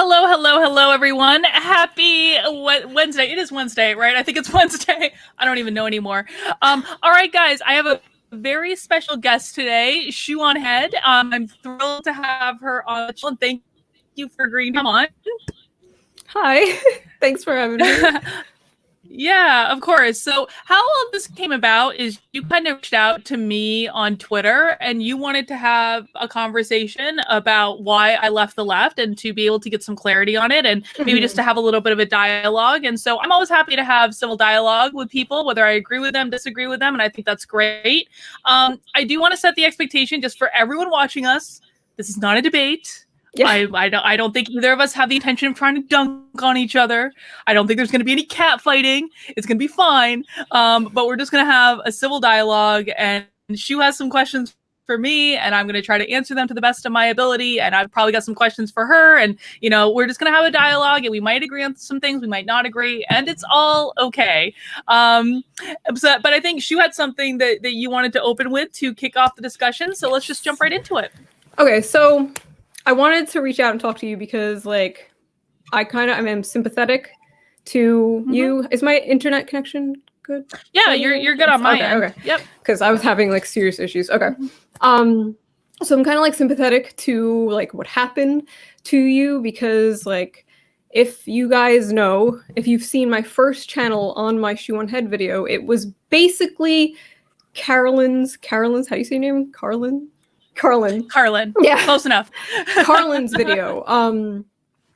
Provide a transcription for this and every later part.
Hello, hello, hello, everyone. Happy Wednesday. It is Wednesday, right? I think it's Wednesday. I don't even know anymore. All right, guys, I have a very special guest today, Shoe on Head. I'm thrilled to have her on the show, and thank you for agreeing to come on. Hi, thanks for having me. Yeah, of course. So how all this came about is you kind of reached out to me on Twitter and you wanted to have a conversation about why I left the left and to be able to get some clarity on it and maybe just to have a little bit of a dialogue. And so I'm always happy to have civil dialogue with people, whether I agree with them, disagree with them, and I think that's great. I do want to set the expectation just for everyone watching us. This is not a debate. Yeah. I don't think either of us have the intention of trying to dunk on each other. I don't think there's going to be any cat fighting. It's going to be fine. But we're just going to have a civil dialogue, and Shu has some questions for me, and I'm going to try to answer them to the best of my ability. And I've probably got some questions for her, and we're just going to have a dialogue, and we might agree on some things, we might not agree, and it's all okay. But I think Shu had something that you wanted to open with to kick off the discussion, so let's just jump right into it. Okay, so I wanted to reach out and talk to you because, I'm sympathetic to you. Is my internet connection good? Yeah, you're good on my end. Okay. Yep. Because I was having serious issues. Okay. So I'm kind of sympathetic to what happened to you because if you guys know, if you've seen my first channel on my Shoe on Head video, it was basically Carolyn's, how do you say your name? Carlin. Yeah. Close enough. Carlin's video.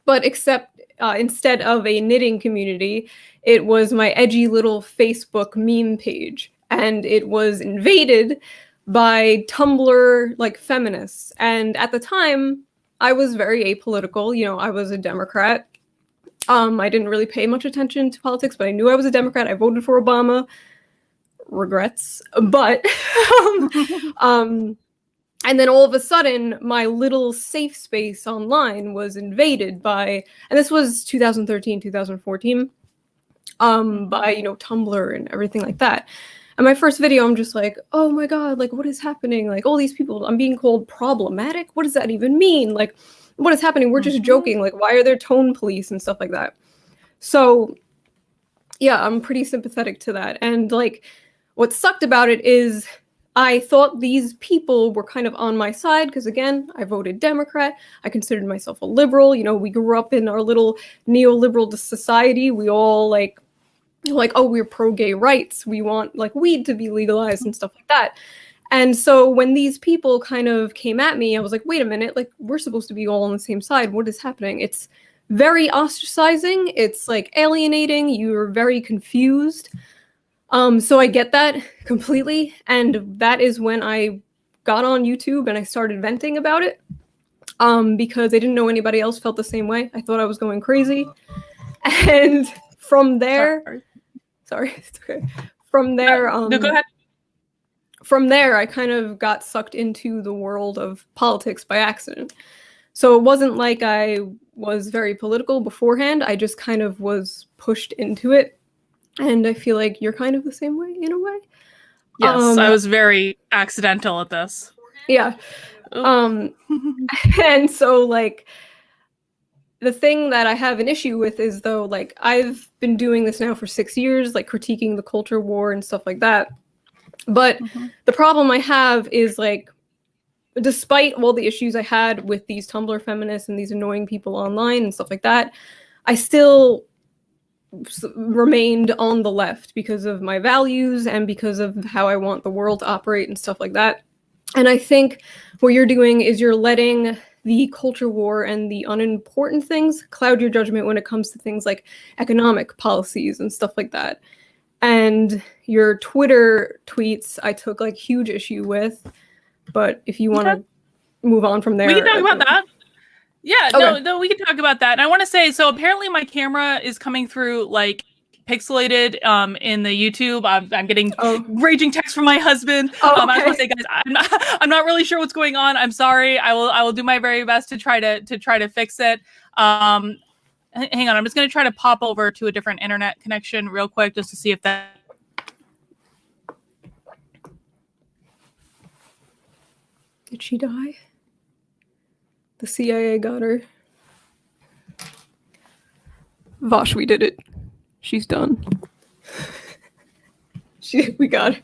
But except instead of a knitting community, it was my edgy little Facebook meme page. And it was invaded by Tumblr feminists. And at the time, I was very apolitical. I was a Democrat. I didn't really pay much attention to politics, but I knew I was a Democrat. I voted for Obama. Regrets. But and then all of a sudden, my little safe space online was invaded by, and this was 2013, 2014, by, Tumblr and everything like that. And my first video, I'm just like, oh my God, what is happening? All these people, I'm being called problematic. What does that even mean? What is happening? We're just joking. Why are there tone police and stuff like that? So yeah, I'm pretty sympathetic to that. And what sucked about it is I thought these people were kind of on my side because, again, I voted Democrat. I considered myself a liberal. We grew up in our little neoliberal society. We all oh, we're pro-gay rights. We want weed to be legalized and stuff like that. And so when these people kind of came at me, I was like, wait a minute, we're supposed to be all on the same side. What is happening? It's very ostracizing. It's alienating. You're very confused. So I get that completely, and that is when I got on YouTube and I started venting about it, because I didn't know anybody else felt the same way. I thought I was going crazy, and from there, sorry, it's okay. From there, no, go ahead. From there, I kind of got sucked into the world of politics by accident. So it wasn't like I was very political beforehand. I just kind of was pushed into it. And I feel like you're kind of the same way, in a way. Yes, I was very accidental at this. Yeah. And so, the thing that I have an issue with is, though, I've been doing this now for 6 years, critiquing the culture war and stuff like that. But the problem I have is, despite all the issues I had with these Tumblr feminists and these annoying people online and stuff like that, I still remained on the left because of my values and because of how I want the world to operate and stuff like that. And I think what you're doing is you're letting the culture war and the unimportant things cloud your judgment when it comes to things like economic policies and stuff like that. And your Twitter tweets, I took huge issue with. But if you want to move on from there, we can talk about that. Yeah, okay. No, we can talk about that. And I want to say, so apparently my camera is coming through pixelated in the YouTube. I'm getting raging texts from my husband. I just want to say, guys, I'm not really sure what's going on. I'm sorry. I will do my very best to try to fix it. Hang on, I'm just going to try to pop over to a different internet connection real quick just to see if that. Did she die? The CIA got her. Vosh, we did it. She's done. We got it.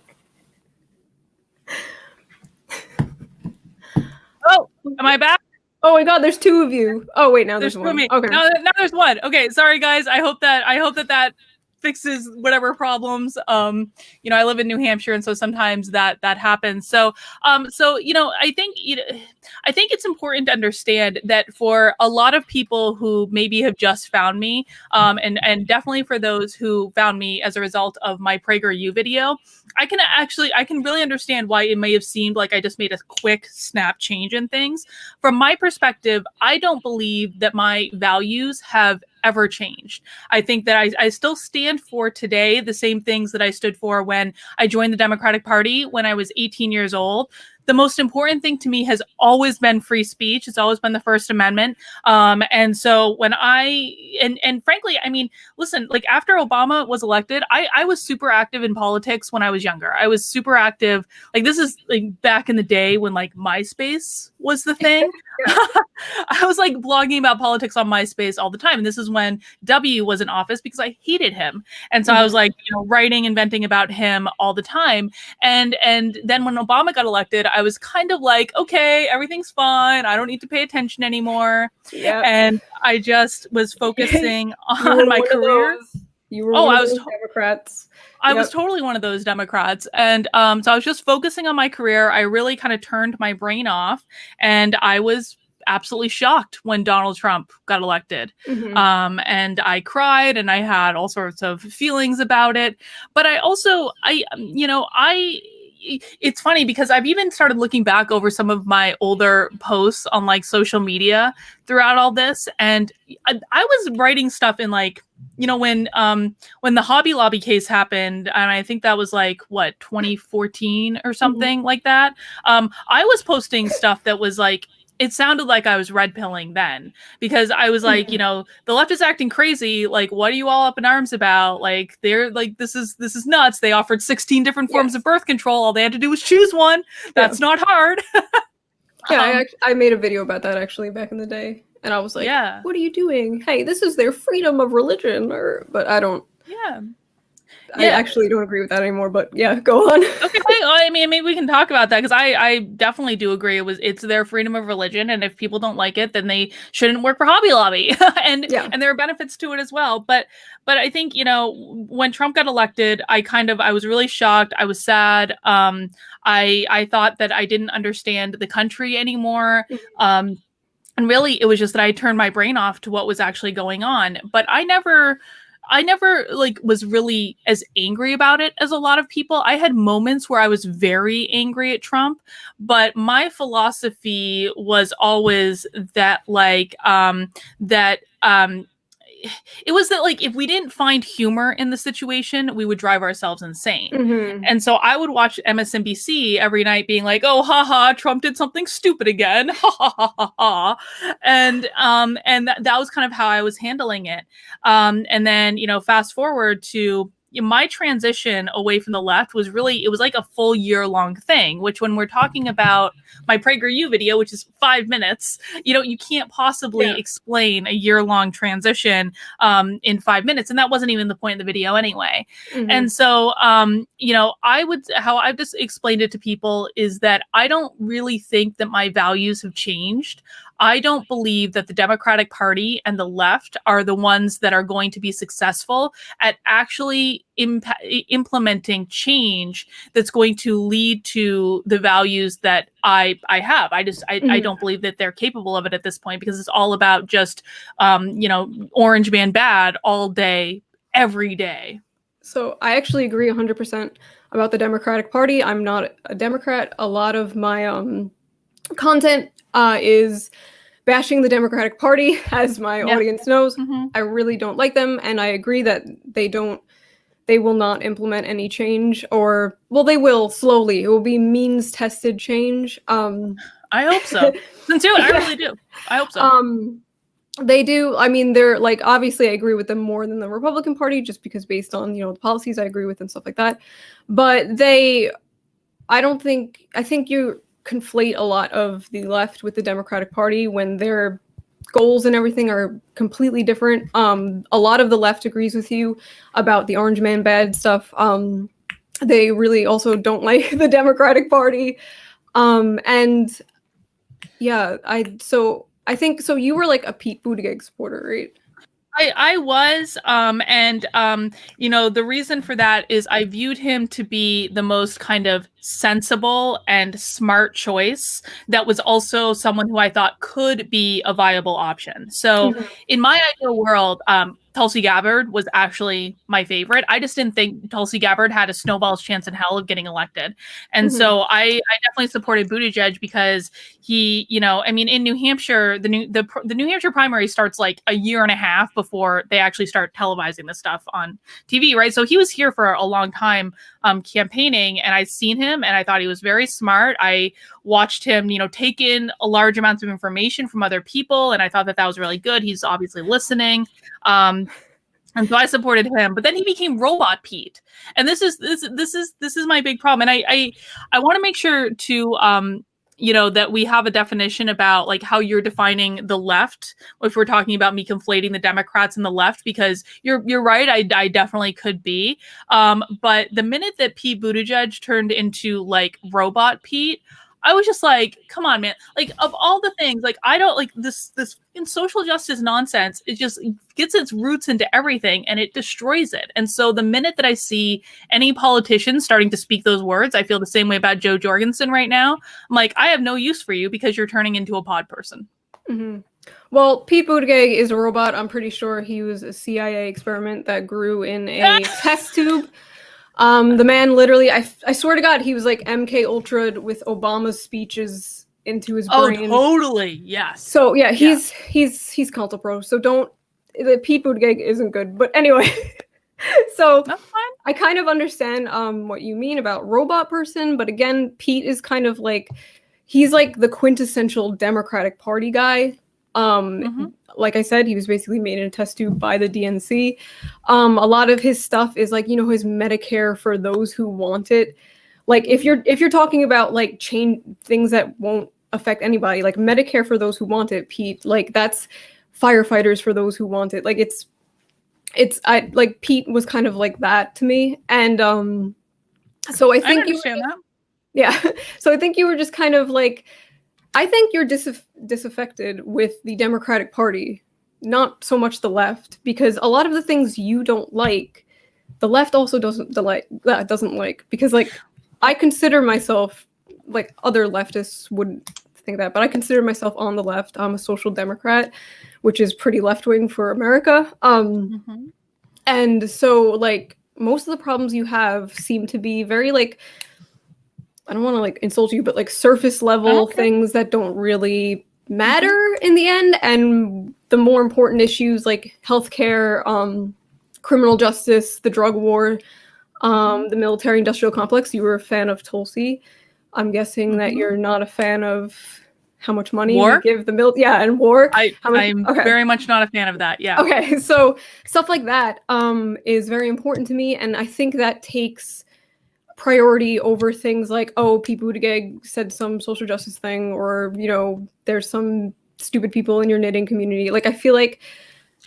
Oh, am I back? Oh my god, there's two of you. Oh wait, now there's Two one. of me. Okay. Now there's one. Okay, sorry guys. I hope that fixes whatever problems. I live in New Hampshire, and so sometimes that happens. So I think it's important to understand that for a lot of people who maybe have just found me, and definitely for those who found me as a result of my PragerU video, I can really understand why it may have seemed like I just made a quick snap change in things. From my perspective, I don't believe that my values have ever changed. I think that I still stand for today the same things that I stood for when I joined the Democratic Party when I was 18 years old. The most important thing to me has always been free speech. It's always been the First Amendment. And so when and frankly, I mean, listen, like after Obama was elected, I was super active in politics when I was younger. I was super active. Like this is like back in the day when like MySpace was the thing. I was like blogging about politics on MySpace all the time. And this is when W was in office because I hated him. And so I was like, writing and venting about him all the time. And then when Obama got elected, I was kind of like, okay, everything's fine. I don't need to pay attention anymore. Yeah. And I just was focusing on my career. You were one of those Democrats. I was totally one of those Democrats. And so I was just focusing on my career. I really kind of turned my brain off. And I was absolutely shocked when Donald Trump got elected. And I cried and I had all sorts of feelings about it. But I also, it's funny because I've even started looking back over some of my older posts on like social media throughout all this. And I was writing stuff in like, when the Hobby Lobby case happened, and I think that was like, 2014 or something like that. I was posting stuff that was like, it sounded like I was red pilling then because I was like, the left is acting crazy. Like, what are you all up in arms about? Like, they're like, this is nuts. They offered 16 different forms of birth control. All they had to do was choose one. That's not hard. I made a video about that actually back in the day. And I was like, what are you doing? Hey, this is their freedom of religion. But I don't. I actually don't agree with that anymore, but yeah, go on. Okay, well, I mean, maybe we can talk about that because I definitely do agree. It's their freedom of religion, and if people don't like it, then they shouldn't work for Hobby Lobby, and there are benefits to it as well. But I think when Trump got elected, I was really shocked. I was sad. I thought that I didn't understand the country anymore. And really, it was just that I turned my brain off to what was actually going on. But I never like was really as angry about it as a lot of people. I had moments where I was very angry at Trump, but my philosophy was always that it was that like if we didn't find humor in the situation, we would drive ourselves insane. And so I would watch MSNBC every night being like, oh, haha, Trump did something stupid again. Ha ha ha ha ha. And that was kind of how I was handling it. And then, fast forward to my transition away from the left was it was like a full year-long thing, which when we're talking about my PragerU video, which is 5 minutes, you can't possibly explain a year-long transition in 5 minutes. And that wasn't even the point of the video anyway. And so, how I've just explained it to people is that I don't really think that my values have changed. I don't believe that the Democratic Party and the left are the ones that are going to be successful at actually implementing change that's going to lead to the values that I have. I don't believe that they're capable of it at this point because it's all about just, orange man bad all day, every day. So I actually agree 100% about the Democratic Party. I'm not a Democrat. A lot of my content is bashing the Democratic Party, as my audience knows. I really don't like them, and I agree that they will not implement any change, or well, they will slowly. It will be means-tested change. I hope so. Sincerely, I really do. I hope so. They do. I mean, they're like, obviously I agree with them more than the Republican Party, just because based on, the policies I agree with and stuff like that. But I think you conflate a lot of the left with the Democratic Party when they're goals and everything are completely different. A lot of the left agrees with you about the Orange Man bad stuff. They really also don't like the Democratic Party. And yeah, I think so. You were like a Pete Buttigieg supporter, right? I was, you know, the reason for that is I viewed him to be the most kind of sensible and smart choice that was also someone who I thought could be a viable option. So Mhm. in my ideal world, Tulsi Gabbard was actually my favorite. I just didn't think Tulsi Gabbard had a snowball's chance in hell of getting elected. And Mhm. so I definitely supported Buttigieg because he, you know, I mean, in New Hampshire, the New Hampshire primary starts like a year and a half before they actually start televising this stuff on TV, right? So he was here for a long time campaigning, and I'd seen him, and I thought he was very smart. I watched him, you know, take in a large amounts of information from other people, and I thought that that was really good. He's obviously listening. And so I supported him, but then he became Robot Pete, and this is my big problem. And I want to make sure to you know, that we have a definition about like how you're defining the left if we're talking about me conflating the Democrats and the left, because you're right, I definitely could be, but the minute that Pete Buttigieg turned into like Robot Pete, I was just like, come on, man. Like, of all the things, like, I don't like this in social justice nonsense. It just gets its roots into everything and it destroys it. And so the minute that I see any politician starting to speak those words, I feel the same way about Joe Jorgensen right now. I'm like, I have no use for you because you're turning into a pod person. Mhm. Well, Pete Buttigieg is a robot. I'm pretty sure he was a CIA experiment that grew in a test tube. The man literally, I swear to God, he was like MK Ultra with Obama's speeches into his Oh, brain. totally. Yes. So yeah, Yeah. he's cult a pro. So don't, the Pete Buttigieg isn't good. But anyway, so That's fine. I kind of understand what you mean about robot person, but again, Pete is kind of like, he's like the quintessential Democratic Party guy. Mhm. Like I said, he was basically made in a test tube by the DNC. A lot of his stuff is like, you know, his Medicare for those who want it. Like if you're talking about like change things that won't affect anybody, like Medicare for those who want it, Pete, like that's firefighters for those who want it. Like I like Pete was kind of like that to me. And so I I think understand that. yeah. So I think you were just kind of like, I think you're disaffected with the Democratic Party, not so much the left, because a lot of the things you don't like, the left also doesn't like, because like I consider myself, like other leftists wouldn't think that, but I consider myself on the left. I'm a social democrat, which is pretty left wing for America. Mhm. And so like most of the problems you have seem to be very like, I don't want to like insult you, but like surface level Okay. things that don't really matter in the end. And the more important issues like healthcare, criminal justice, the drug war, the military industrial complex. You were a fan of Tulsi. I'm guessing that Mhm. you're not a fan of how much money we War? give the yeah, and war. How much I'm okay. very much not a fan of that. Yeah. Okay, so stuff like that is very important to me, and I think that takes priority over things like, oh, Pete Buttigieg said some social justice thing, or you know, there's some stupid people in your knitting community. Like, I feel like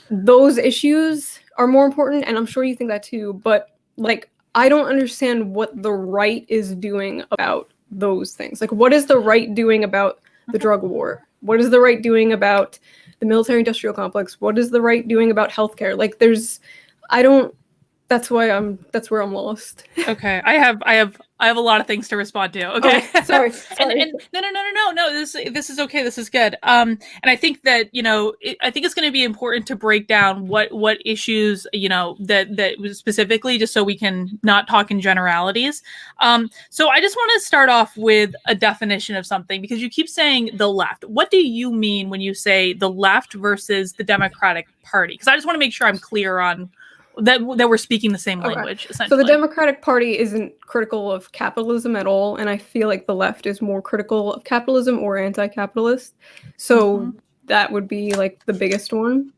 those issues are more important, and I'm sure you think that too. But like, I don't understand what the right is doing about those things. Like, what is the right doing about the drug war? What is the right doing about the military-industrial complex? What is the right doing about healthcare? Like, I don't. That's why that's where I'm lost. Okay, I have a lot of things to respond to. Okay, Oh, sorry, and no. This is okay. This is good. And I think that, you know, I think it's going to be important to break down what issues, you know, that specifically, just so we can not talk in generalities. So I just want to start off with a definition of something, because you keep saying the left. What do you mean when you say the left versus the Democratic Party? Because I just want to make sure I'm clear on that we're speaking the same Okay. language, So the essentially. Democratic Party isn't critical of capitalism at all, and I feel like the left is more critical of capitalism or anti-capitalist. So that would be like the biggest one.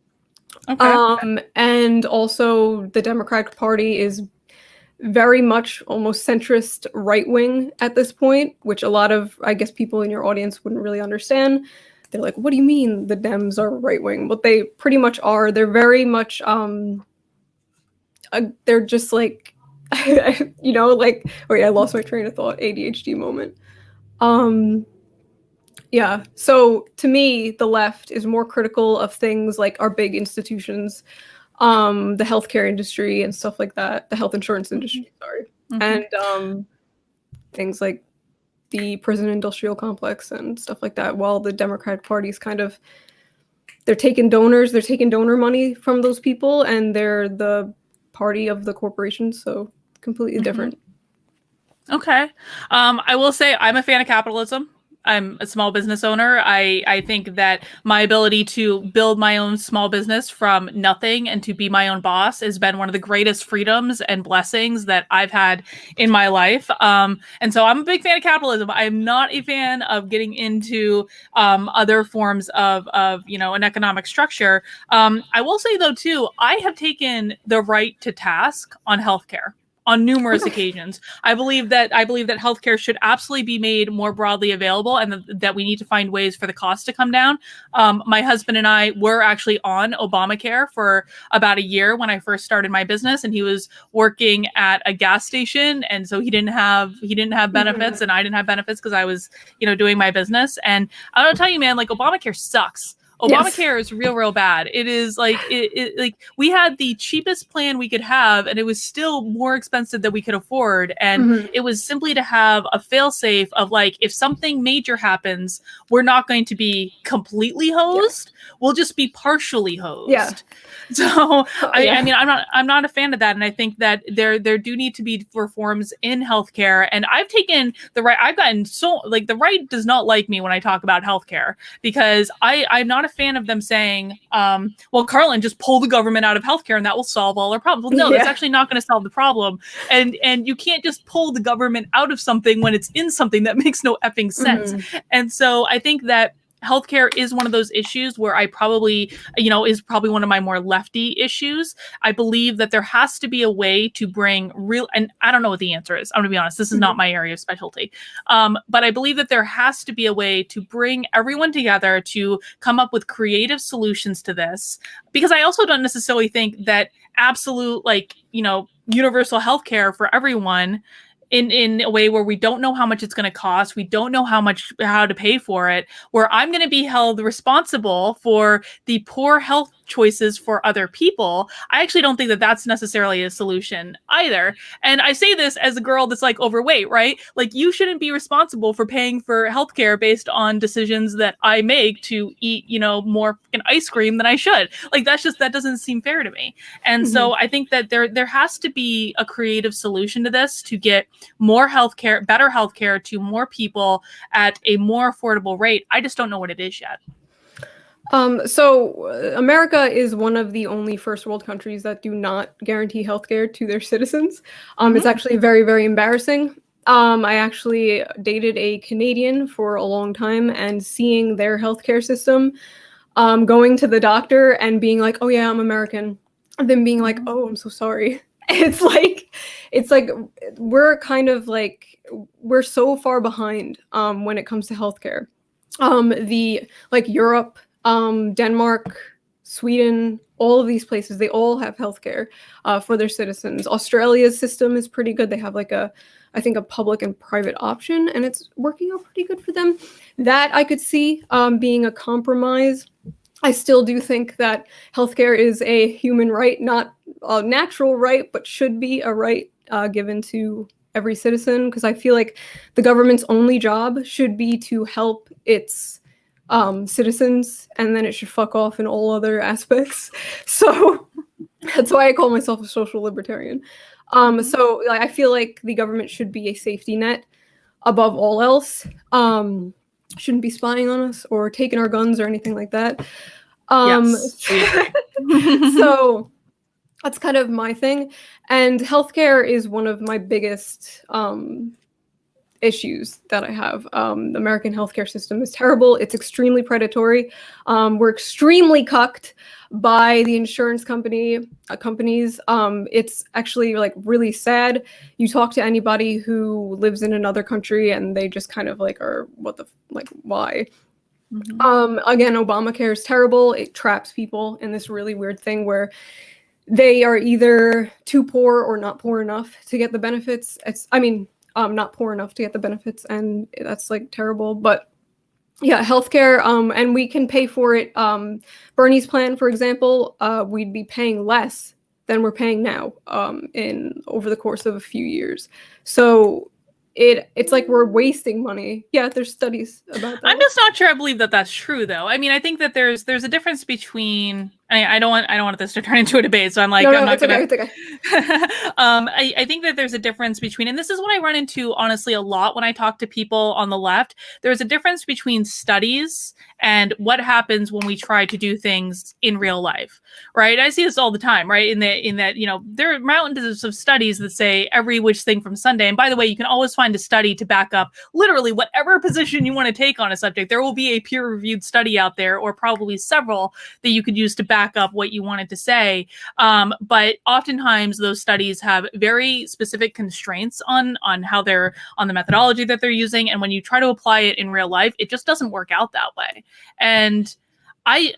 Okay. And also the Democratic Party is very much almost centrist right wing at this point, which a lot of, I guess, people in your audience wouldn't really understand. they're like, what do you mean the Dems are right wing? But they pretty much are. They're very much they're just like, you know, like, wait, I lost my train of thought. ADHD moment. Yeah. So to me, the left is more critical of things like our big institutions, the healthcare industry and stuff like that, the health insurance industry, sorry, and things like the prison industrial complex and stuff like that, while the Democratic Party's kind of, they're taking donor money from those people, and they're the party of the corporations, so completely different. Okay. I will say I'm a fan of capitalism. I'm a small business owner. I think that my ability to build my own small business from nothing and to be my own boss has been one of the greatest freedoms and blessings that I've had in my life. And so I'm a big fan of capitalism. I'm not a fan of getting into other forms of an economic structure. I will say though too, I have taken the right to task on healthcare on numerous occasions. I believe that healthcare should absolutely be made more broadly available, and that we need to find ways for the cost to come down. My husband and I were actually on Obamacare for about a year when I first started my business, and he was working at a gas station, and so he didn't have benefits, and I didn't have benefits because I was doing my business. And I don't tell you, man, like Obamacare sucks. Obamacare is real bad. It is like like we had the cheapest plan we could have, and it was still more expensive than we could afford. And it was simply to have a fail-safe of like, if something major happens, we're not going to be completely hosed. We'll just be partially hosed. Yeah. So I mean, I'm not a fan of that, and I think that there do need to be reforms in healthcare. And I've taken the right. I've gotten so like the right does not like me when I talk about healthcare, because I'm not a fan of them saying, well, Carlin, just pull the government out of healthcare and that will solve all our problems. Well, no, that's actually not going to solve the problem. And you can't just pull the government out of something when it's in something. That makes no effing sense. And so I think that healthcare is one of those issues where I probably, is probably one of my more lefty issues. I believe that there has to be a way to bring real, and I don't know what the answer is. I'm gonna be honest, this is not my area of specialty. But I believe that there has to be a way to bring everyone together to come up with creative solutions to this. Because I also don't necessarily think that absolute, universal healthcare for everyone in a way where we don't know how much it's going to cost, we don't know how to pay for it, where I'm going to be held responsible for the poor health choices for other people. I actually don't think that that's necessarily a solution either. And I say this as a girl that's like overweight, right? Like, you shouldn't be responsible for paying for healthcare based on decisions that I make to eat, more ice cream than I should. Like, that doesn't seem fair to me. And so I think that there has to be a creative solution to this to get more healthcare, better healthcare to more people at a more affordable rate. I just don't know what it is yet. So America is one of the only first world countries that do not guarantee healthcare to their citizens. It's actually very, very embarrassing. I actually dated a Canadian for a long time, and seeing their healthcare system, going to the doctor and being like, oh yeah, I'm American, and then being like, oh, I'm so sorry. It's like we're kind of like, we're so far behind when it comes to healthcare. Europe, Denmark, Sweden, all of these places, they all have healthcare for their citizens. Australia's system is pretty good. They have I think a public and private option, and it's working out pretty good for them. That I could see being a compromise. I still do think that healthcare is a human right, not a natural right, but should be a right given to every citizen, because I feel like the government's only job should be to help its citizens, and then it should fuck off in all other aspects. So that's why I call myself a social libertarian. So I feel like the government should be a safety net above all else. Shouldn't be spying on us or taking our guns or anything like that. So that's kind of my thing. And healthcare is one of my biggest issues that I have. The American healthcare system is terrible. It's extremely predatory. We're extremely cucked by the insurance companies. It's actually really sad. You talk to anybody who lives in another country and they just kind of are, what the, why? Again, Obamacare is terrible. It traps people in this really weird thing where they are either too poor or not poor enough to get the benefits. Not poor enough to get the benefits, and that's like terrible. But yeah, healthcare, and we can pay for it. Bernie's plan, for example, we'd be paying less than we're paying now, in over the course of a few years. So it's like we're wasting money. Yeah, there's studies about that. I'm just not sure I believe that that's true, though. I mean, I think that there's a difference between. I don't want this to turn into a debate, so I'm like, I'm not gonna. It's okay. I think that there's a difference between, and this is what I run into honestly a lot when I talk to people on the left. There's a difference between studies and what happens when we try to do things in real life, right? I see this all the time, right? In that, there are mountains of studies that say every which thing from Sunday. And by the way, you can always find a study to back up literally whatever position you want to take on a subject. There will be a peer-reviewed study out there, or probably several, that you could use to back up what you wanted to say. But oftentimes those studies have very specific constraints on how they're on the methodology that they're using. And when you try to apply it in real life, it just doesn't work out that way. And I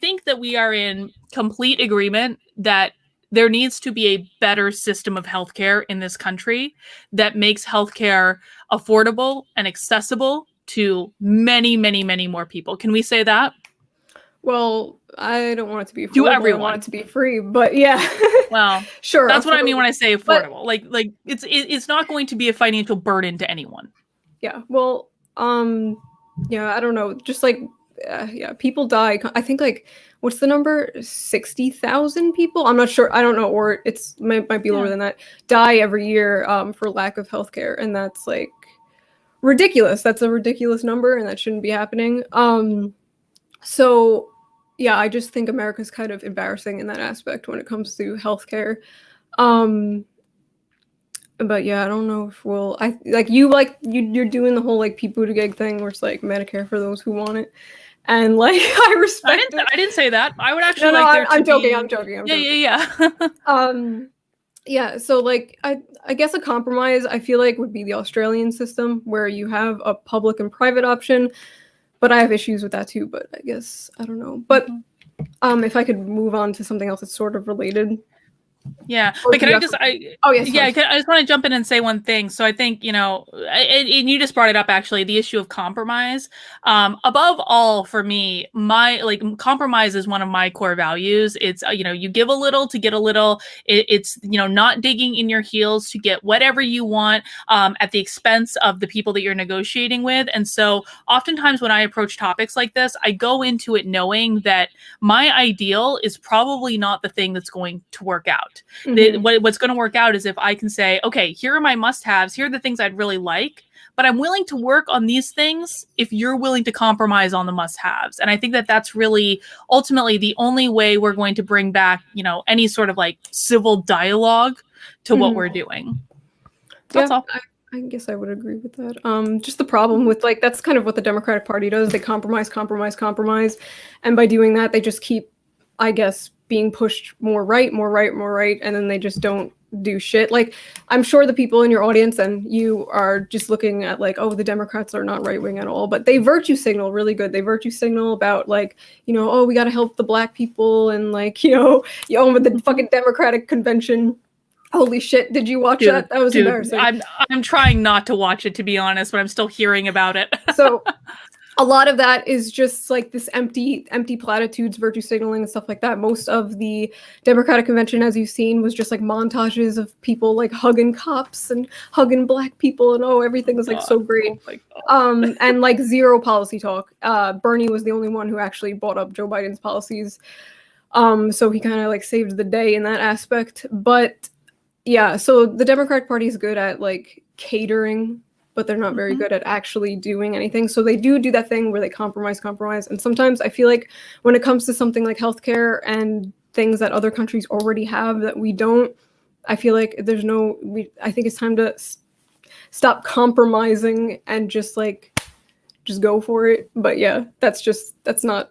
think that we are in complete agreement that there needs to be a better system of healthcare in this country that makes healthcare affordable and accessible to many, many, many more people. Can we say that? Well, I don't want it to be affordable. To everyone. I want it to be free, but yeah. Well, sure. That's what I mean when I say affordable. But, like it's not going to be a financial burden to anyone. Yeah. Well, yeah, I don't know. Just like, yeah, people die. I think like, what's the number? 60,000 people? I'm not sure. I don't know. Or might be lower than that. Die every year for lack of healthcare. And that's like ridiculous. That's a ridiculous number, and that shouldn't be happening. So yeah, I just think America's kind of embarrassing in that aspect when it comes to healthcare. But yeah, I don't know if you're doing the whole like Pete Buttigieg thing where it's like Medicare for those who want it. And like I respect it. I didn't say that. I would actually I'm joking. Yeah. Yeah, so like I guess a compromise I feel like would be the Australian system where you have a public and private option. But I have issues with that too, but I guess I don't know. But if I could move on to something else that's sort of related. Yeah, but can I just? I just want to jump in and say one thing. So I think and you just brought it up actually, the issue of compromise. Above all, for me, compromise is one of my core values. It's you give a little to get a little. It's not digging in your heels to get whatever you want at the expense of the people that you're negotiating with. And so oftentimes when I approach topics like this, I go into it knowing that my ideal is probably not the thing that's going to work out. What's going to work out is if I can say, okay, here are my must-haves, here are the things I'd really like, but I'm willing to work on these things if you're willing to compromise on the must-haves. And I think that that's really ultimately the only way we're going to bring back, any sort of like civil dialogue to what we're doing. That's all. I guess I would agree with that. Just the problem with that's kind of what the Democratic Party does. They compromise. And by doing that, they just keep, I guess, being pushed more right, and then they just don't do shit. Like, I'm sure the people in your audience and you are just looking at the Democrats are not right wing at all, but they virtue signal really good. They virtue signal about we got to help the black people and with the fucking Democratic convention. Holy shit! Did you watch that? That was embarrassing. I'm trying not to watch it, to be honest, but I'm still hearing about it. So. A lot of that is just like this empty platitudes, virtue signaling and stuff like that. Most of the Democratic convention, as you've seen, was just like montages of people like hugging cops and hugging black people and everything was so great. And like zero policy talk. Bernie was the only one who actually brought up Joe Biden's policies. So he kind of saved the day in that aspect. But yeah, so the Democratic Party is good at catering, but they're not very good at actually doing anything. So they do that thing where they compromise. And sometimes I feel like when it comes to something like healthcare and things that other countries already have that we don't, I feel like I think it's time to stop compromising and just go for it. But yeah, that's just my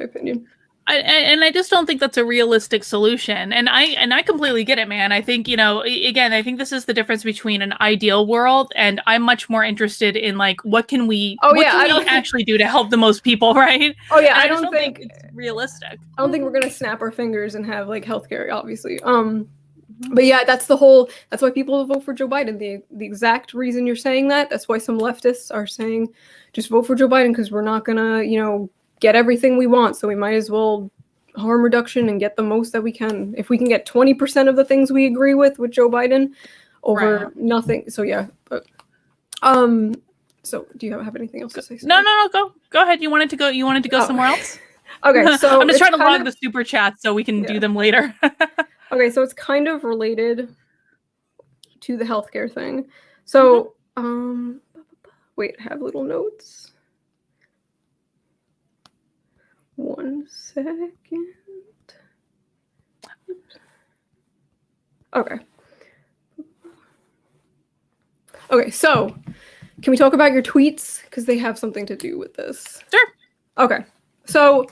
opinion. I just don't think that's a realistic solution. And I completely get it, man. I think, again, I think this is the difference between an ideal world, and I'm much more interested in like what can we actually do to help the most people, right? Oh yeah, And I just don't think it's realistic. I don't think we're gonna snap our fingers and have like healthcare, obviously. But yeah, that's why people vote for Joe Biden. The exact reason you're saying that. That's why some leftists are saying just vote for Joe Biden, because we're not gonna, get everything we want. So we might as well harm reduction and get the most that we can. If we can get 20% of the things we agree with Joe Biden over nothing. So yeah, but so do you have anything else to say? No, go ahead. You wanted to go somewhere else? Okay, so I'm just trying to log the super chats so we can do them later. Okay, so it's kind of related to the healthcare thing. So, wait, I have little notes. 1 second. Okay. Okay, so can we talk about your tweets? Because they have something to do with this. Sure. Okay. So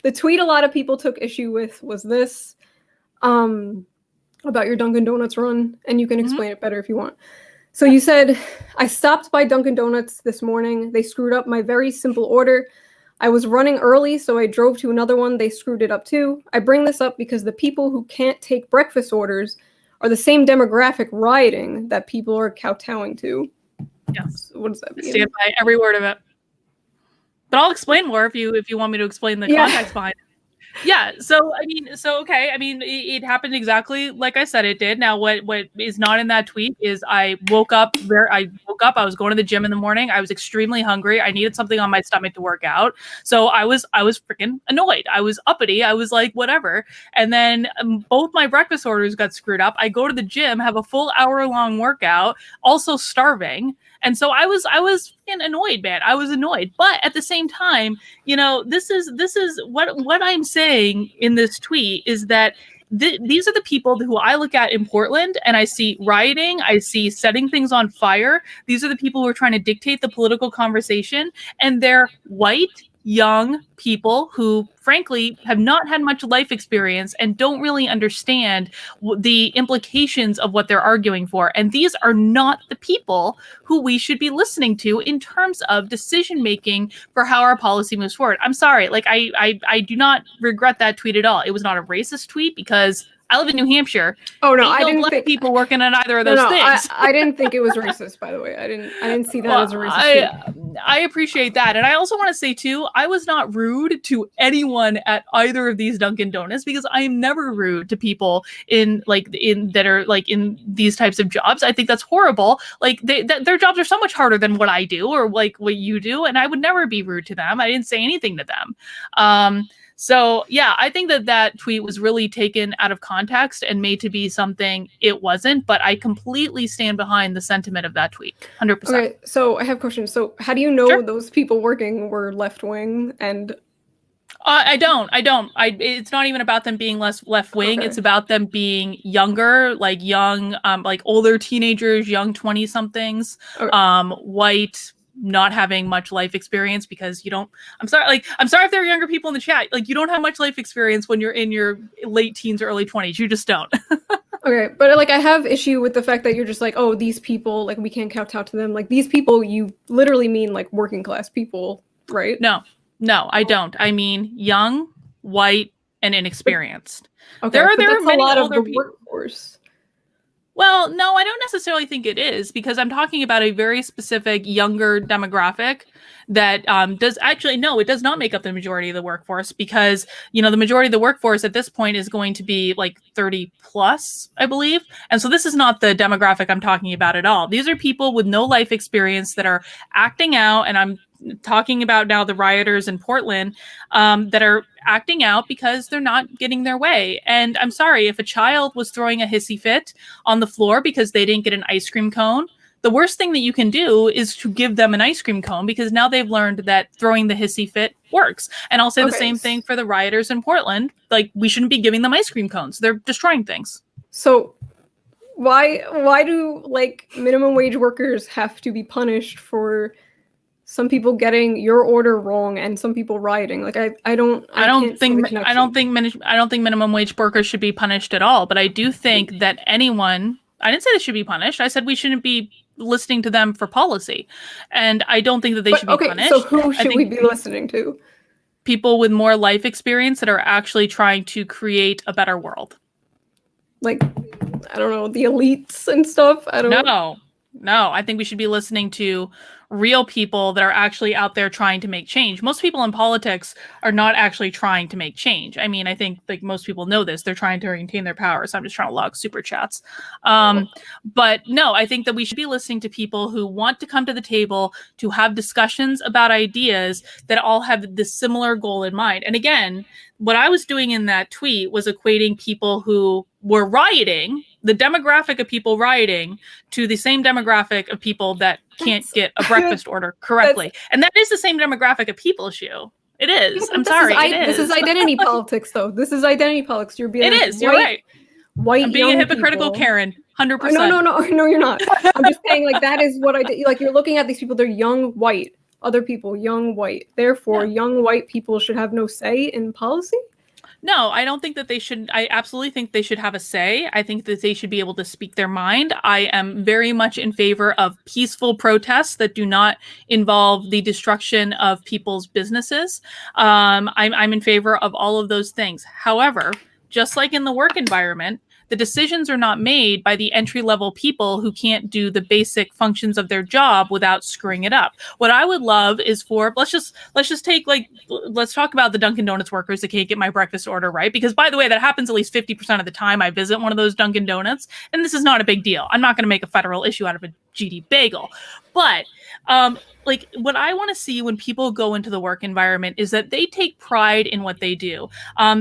the tweet a lot of people took issue with was this, about your Dunkin Donuts run, and you can explain it better if you want. So you said, I stopped by Dunkin Donuts this morning. They screwed up my very simple order. I was running early, so I drove to another one. They screwed it up too. I bring this up because the people who can't take breakfast orders are the same demographic rioting that people are kowtowing to. Yes. What does that mean? Stand by every word of it. But I'll explain more if you want me to explain the context behind it. Yeah, so okay. I mean, it happened exactly like I said it did. Now, what is not in that tweet is I woke up. I was going to the gym in the morning. I was extremely hungry. I needed something on my stomach to work out. So I was freaking annoyed. I was uppity. I was like, whatever. And then both my breakfast orders got screwed up. I go to the gym, have a full hour-long workout, also starving. And so I was annoyed, man. I was annoyed. But at the same time, this is what I'm saying in this tweet is that these are the people who I look at in Portland and I see rioting, I see setting things on fire. These are the people who are trying to dictate the political conversation, and they're white, young people who frankly have not had much life experience and don't really understand the implications of what they're arguing for. And these are not the people who we should be listening to in terms of decision making for how our policy moves forward. I'm sorry, like I do not regret that tweet at all. It was not a racist tweet because I live in New Hampshire. Oh no, I didn't think people working on either of those things. I didn't think it was racist, by the way. I didn't see that as a racist tweet. I appreciate that. And I also want to say too, I was not rude to anyone at either of these Dunkin' Donuts because I am never rude to people in these types of jobs. I think that's horrible. Like their jobs are so much harder than what I do or like what you do, and I would never be rude to them. I didn't say anything to them. So yeah, I think that tweet was really taken out of context and made to be something it wasn't, but I completely stand behind the sentiment of that tweet. 100%. Okay, so I have questions. So how do you know those people working were left-wing and... I don't. It's not even about them being less left-wing. Okay. It's about them being younger, like young, like older teenagers, young 20-somethings, white, not having much life experience because you don't. I'm sorry if there are younger people in the chat. Like you don't have much life experience when you're in your late teens or early 20s. You just don't. Okay, but like I have issue with the fact that you're just like, oh, these people, like we can't kowtow to them. Like these people, you literally mean like working class people, right? No, I don't. I mean young, white, and inexperienced. Okay, there are many older people. Workforce. Well, no, I don't necessarily think it is because I'm talking about a very specific younger demographic that does actually, no, it does not make up the majority of the workforce because, the majority of the workforce at this point is going to be like 30 plus, I believe. And so this is not the demographic I'm talking about at all. These are people with no life experience that are acting out, and I'm talking about now the rioters in Portland that are acting out because they're not getting their way. And I'm sorry, if a child was throwing a hissy fit on the floor because they didn't get an ice cream cone, the worst thing that you can do is to give them an ice cream cone because now they've learned that throwing the hissy fit works. And I'll say the same thing for the rioters in Portland. Like, we shouldn't be giving them ice cream cones. They're destroying things. So why do like minimum wage workers have to be punished for some people getting your order wrong, and some people rioting. Like I can't see the connection. I don't think minimum wage workers should be punished at all. But I do think that anyone. I didn't say they should be punished. I said we shouldn't be listening to them for policy, and I don't think that they should be punished. So who should we be listening to? People with more life experience that are actually trying to create a better world. Like, I don't know, the elites and stuff. I don't know. No, I think we should be listening to real people that are actually out there trying to make change. Most people in politics are not actually trying to make change. I mean, I think like most people know this. They're trying to maintain their power. So I'm just trying to log super chats. But no, I think that we should be listening to people who want to come to the table to have discussions about ideas that all have this similar goal in mind. And again, what I was doing in that tweet was equating people who were rioting, the demographic of people rioting, to the same demographic of people that can't get a breakfast order correctly. And that is the same demographic of people, Shu. It is. I'm sorry. This is identity politics, though. This is identity politics. You're being You're right. White I'm being young a hypocritical people. Karen. 100%. No, you're not. I'm just saying, like, that is what I did. Like, you're looking at these people, they're young white. Other people, young white. Therefore, young white people should have no say in policy? No, I don't think that they should. I absolutely think they should have a say. I think that they should be able to speak their mind. I am very much in favor of peaceful protests that do not involve the destruction of people's businesses. I'm in favor of all of those things. However, just like in the work environment, the decisions are not made by the entry-level people who can't do the basic functions of their job without screwing it up. What I would love is for let's talk about the Dunkin Donuts workers that can't get my breakfast order right, because by the way, that happens at least 50% of the time I visit one of those Dunkin Donuts, and this is not a big deal. I'm not going to make a federal issue out of a GD bagel, but like what I want to see when people go into the work environment is that they take pride in what they do.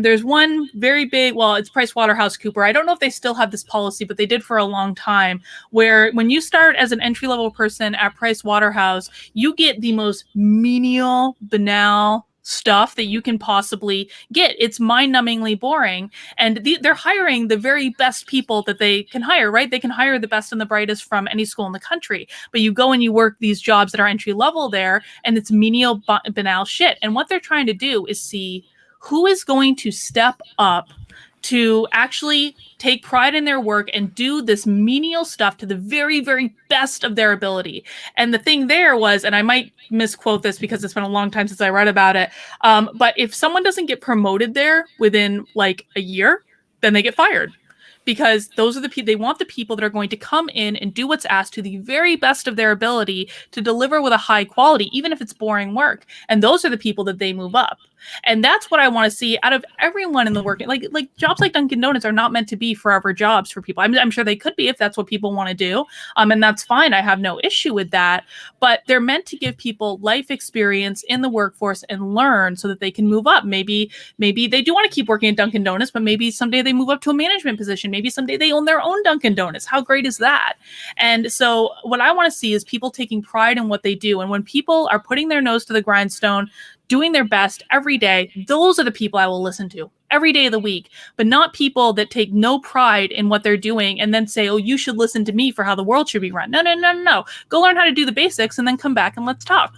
There's one very big, well, it's PricewaterhouseCoopers. I don't know if they still have this policy, but they did for a long time, where when you start as an entry-level person at Pricewaterhouse, you get the most menial, banal stuff that you can possibly get. It's mind-numbingly boring, and they're hiring the very best people that they can hire, right? They can hire the best and the brightest from any school in the country, but you go and you work these jobs that are entry level there, and it's menial, banal shit. And what they're trying to do is see who is going to step up to actually take pride in their work and do this menial stuff to the very, very best of their ability. And the thing there was, and I might misquote this because it's been a long time since I read about it, but if someone doesn't get promoted there within like a year, then they get fired. Because those are the people, they want the people that are going to come in and do what's asked to the very best of their ability to deliver with a high quality, even if it's boring work. And those are the people that they move up. And that's what I want to see out of everyone in the work. Like jobs like Dunkin Donuts are not meant to be forever jobs for people. I'm sure they could be if that's what people want to do. And that's fine. I have no issue with that. But they're meant to give people life experience in the workforce and learn so that they can move up. Maybe they do want to keep working at Dunkin Donuts, but maybe someday they move up to a management position. Maybe someday they own their own Dunkin Donuts. How great is that? And so what I want to see is people taking pride in what they do. And when people are putting their nose to the grindstone, doing their best every day, those are the people I will listen to every day of the week, but not people that take no pride in what they're doing and then say, oh, you should listen to me for how the world should be run. No. Go learn how to do the basics and then come back and let's talk.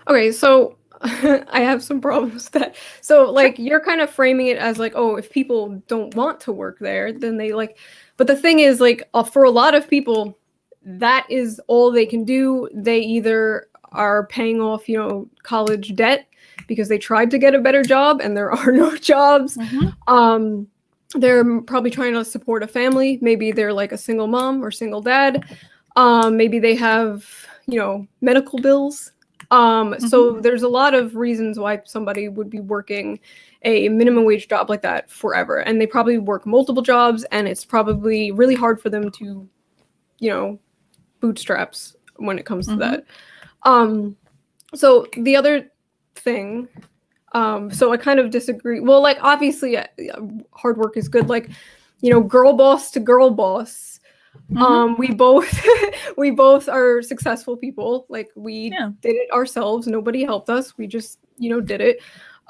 Okay, so I have some problems with that. So like you're kind of framing it as like, oh, if people don't want to work there, then they like, but the thing is like for a lot of people, that is all they can do. They either are paying off, college debt because they tried to get a better job and there are no jobs. Mm-hmm. They're probably trying to support a family. Maybe they're like a single mom or single dad. Maybe they have, medical bills. Mm-hmm. So there's a lot of reasons why somebody would be working a minimum wage job like that forever. And they probably work multiple jobs and it's probably really hard for them to, bootstraps when it comes to that. So the other thing, so I kind of disagree. Well, like obviously hard work is good. Like, girl boss to girl boss. Mm-hmm. We both are successful people. Like we did it ourselves. Nobody helped us. We just, did it.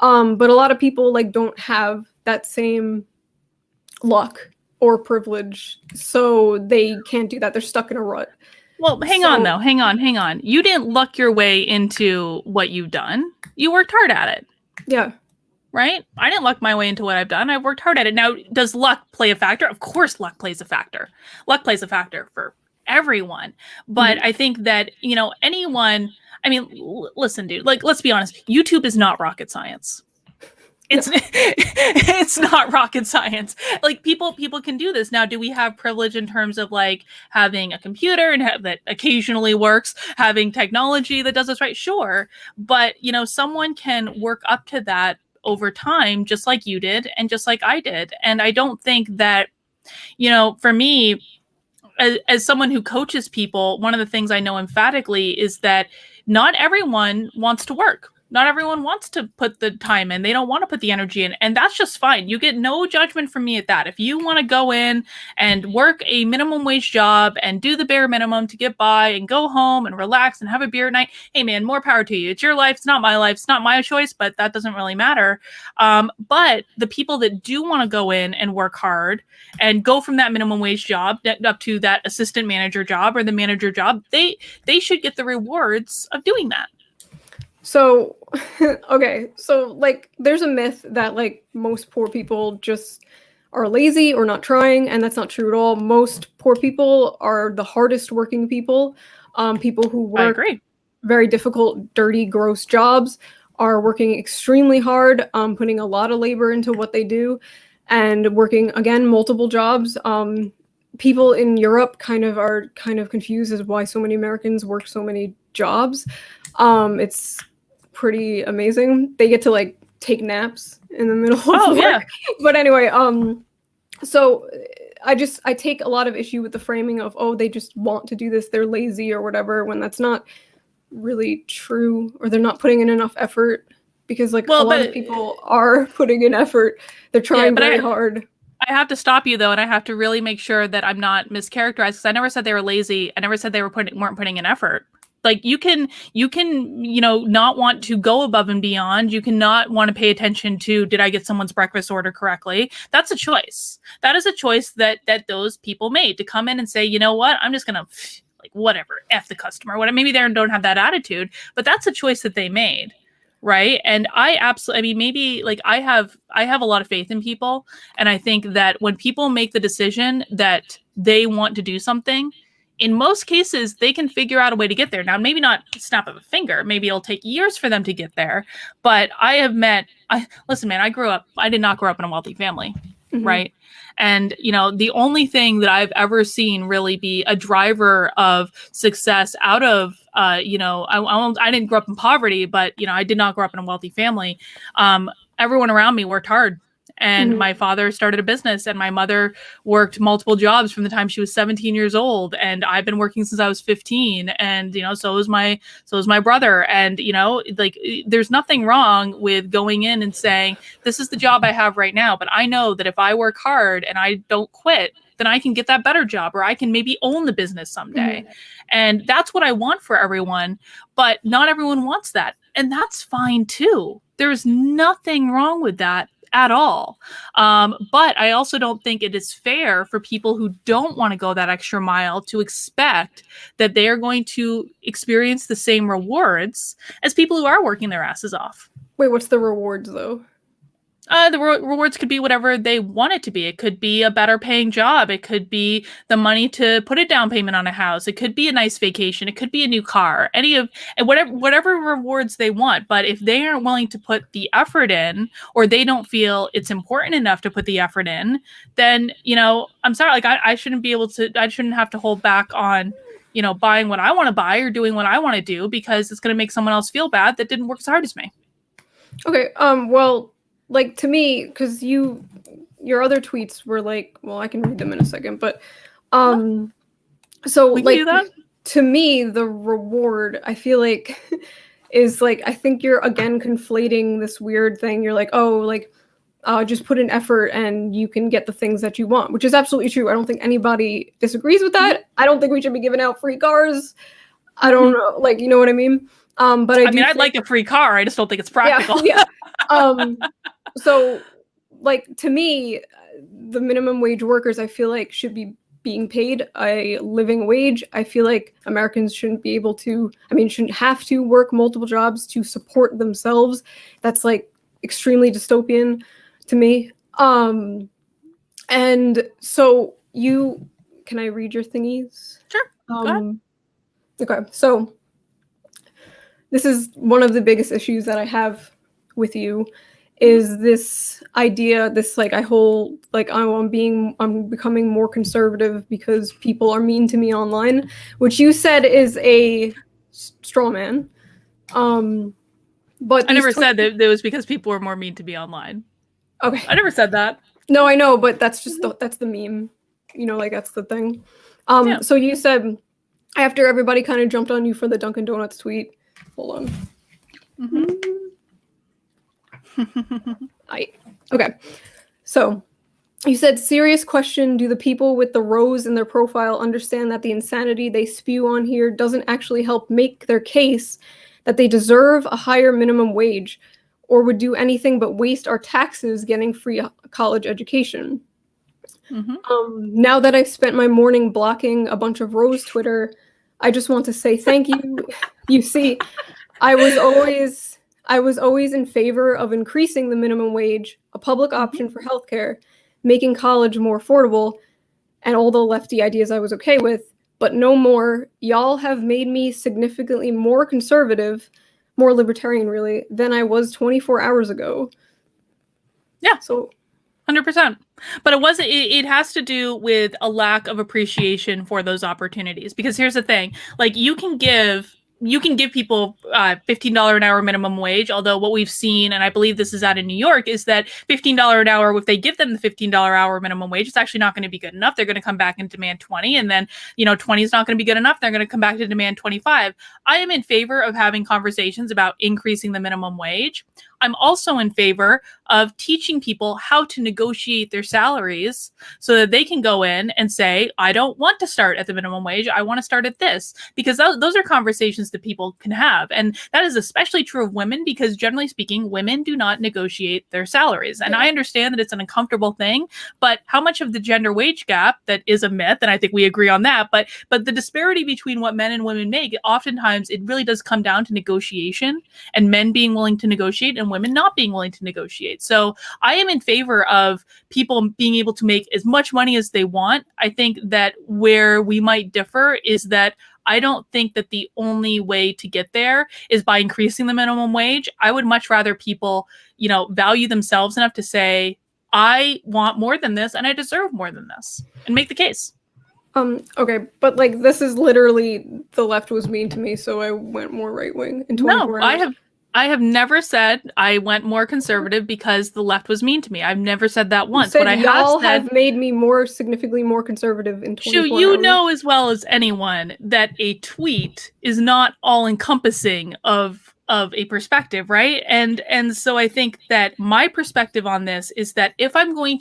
But a lot of people like don't have that same luck or privilege. So they can't do that. They're stuck in a rut. Well, hang on So though. Hang on. You didn't luck your way into what you've done. You worked hard at it, yeah. right? I didn't luck my way into what I've done. I've worked hard at it. Now, does luck play a factor? Of course, luck plays a factor. Luck plays a factor for everyone. But Mhm. I think that, anyone, I mean, listen, dude, like, let's be honest, YouTube is not rocket science. No. It's not rocket science. Like people can do this. Now, do we have privilege in terms of like having a computer and that occasionally works, having technology that does this right? Sure. But, someone can work up to that over time, just like you did and just like I did. And I don't think that, for me, as someone who coaches people, one of the things I know emphatically is that not everyone wants to work. Not everyone wants to put the time in. They don't want to put the energy in. And that's just fine. You get no judgment from me at that. If you want to go in and work a minimum wage job and do the bare minimum to get by and go home and relax and have a beer at night, hey man, more power to you. It's your life. It's not my life. It's not my choice, but that doesn't really matter. But the people that do want to go in and work hard and go from that minimum wage job up to that assistant manager job or the manager job, they should get the rewards of doing that. So, okay, so like there's a myth that like most poor people just are lazy or not trying, and that's not true at all. Most poor people are the hardest working people. People who I work agree. very difficult, dirty, gross jobs are working extremely hard, putting a lot of labor into what they do, and working again multiple jobs. People in Europe are kind of confused as why so many Americans work so many jobs. It's pretty amazing. They get to like take naps in the middle of work. Yeah. But anyway, so I take a lot of issue with the framing of, oh, they just want to do this, they're lazy or whatever, when that's not really true, or they're not putting in enough effort, because like a lot of people are putting in effort. They're trying very hard. I have to stop you though, and I have to really make sure that I'm not mischaracterized, because I never said they were lazy. I never said they weren't putting in effort. Like you can, not want to go above and beyond. You cannot want to pay attention to, did I get someone's breakfast order correctly? That's a choice. That is a choice that those people made, to come in and say, you know what, I'm just gonna like whatever, F the customer. Whatever. Maybe they don't have that attitude, but that's a choice that they made. Right. And I absolutely, maybe like I have a lot of faith in people. And I think that when people make the decision that they want to do something, in most cases, they can figure out a way to get there. Now, maybe not snap of a finger. Maybe it'll take years for them to get there. But listen, man, I did not grow up in a wealthy family. Mm-hmm. Right. And, the only thing that I've ever seen really be a driver of success out of, I didn't grow up in poverty, but, I did not grow up in a wealthy family. Everyone around me worked hard. And mm-hmm. my father started a business, and my mother worked multiple jobs from the time she was 17 years old. And I've been working since I was 15. And, so was my brother. And, like there's nothing wrong with going in and saying, this is the job I have right now. But I know that if I work hard and I don't quit, then I can get that better job, or I can maybe own the business someday. Mm-hmm. And that's what I want for everyone. But not everyone wants that. And that's fine too. There's nothing wrong with that at all. But I also don't think it is fair for people who don't want to go that extra mile to expect that they are going to experience the same rewards as people who are working their asses off. Wait, what's the rewards though? The rewards could be whatever they want it to be. It could be a better paying job. It could be the money to put a down payment on a house. It could be a nice vacation. It could be a new car. Whatever rewards they want. But if they aren't willing to put the effort in, or they don't feel it's important enough to put the effort in, then, I'm sorry, like I shouldn't have to hold back on, buying what I want to buy or doing what I want to do, because it's going to make someone else feel bad that didn't work as hard as me. Okay. Well, like to me, because your other tweets were like, well, I can read them in a second, but so like to me, the reward, I feel like is like, I think you're again conflating this weird thing. You're like, oh, like just put in effort and you can get the things that you want, which is absolutely true. I don't think anybody disagrees with that. I don't think we should be giving out free cars. I don't know, like, you know what I mean? But I'd like a free car. I just don't think it's practical. Yeah. So like to me, the minimum wage workers, I feel like should be being paid a living wage. I feel like Americans shouldn't be able to, shouldn't have to work multiple jobs to support themselves. That's like extremely dystopian to me. And so can I read your thingies? Sure. Go ahead. Okay, so this is one of the biggest issues that I have with you, is this idea, this like I'm becoming more conservative because people are mean to me online, which you said is a straw man. But I never said that it was because people were more mean to me online. Okay. I never said that. No, I know, but that's just that's the meme. Like that's the thing. Yeah. So you said after everybody kind of jumped on you for the Dunkin Donuts tweet. Hold on. Okay. So you said, serious question, do the people with the rose in their profile understand that the insanity they spew on here doesn't actually help make their case that they deserve a higher minimum wage, or would do anything but waste our taxes getting free college education? Now that I've spent my morning blocking a bunch of Rose Twitter, I just want to say thank you. You see, I was always in favor of increasing the minimum wage, a public option for healthcare, making college more affordable, and all the lefty ideas I was okay with, but no more. Y'all have made me significantly more conservative, more libertarian really, than I was 24 hours ago. Yeah. So 100%. But it has to do with a lack of appreciation for those opportunities. Because here's the thing, like you can give people $15 an hour minimum wage, although what we've seen, and I believe this is out in New York, is that $15 an hour, if they give them the $15 hour minimum wage, it's actually not going to be good enough. They're going to come back and demand 20, and then 20 is not going to be good enough. They're going to come back to demand 25. I am in favor of having conversations about increasing the minimum wage. I'm also in favor of teaching people how to negotiate their salaries so that they can go in and say, I don't want to start at the minimum wage. I want to start at this, because those are conversations that people can have. And that is especially true of women, because generally speaking, women do not negotiate their salaries. And I understand that it's an uncomfortable thing, but how much of the gender wage gap that is a myth, and I think we agree on that, but the disparity between what men and women make, oftentimes it really does come down to negotiation, and men being willing to negotiate and women not being willing to negotiate. So I am in favor of people being able to make as much money as they want. I think that where we might differ is that I don't think that the only way to get there is by increasing the minimum wage. I would much rather people, value themselves enough to say, I want more than this and I deserve more than this, and make the case. Okay, but like this is literally the left was mean to me, so I went more right wing in 24 hours. I have never said I went more conservative because the left was mean to me. I've never said that once. What I have made me significantly more conservative in 24 hours. You know as well as anyone that a tweet is not all encompassing of a perspective, right? And so I think that my perspective on this is that if I'm going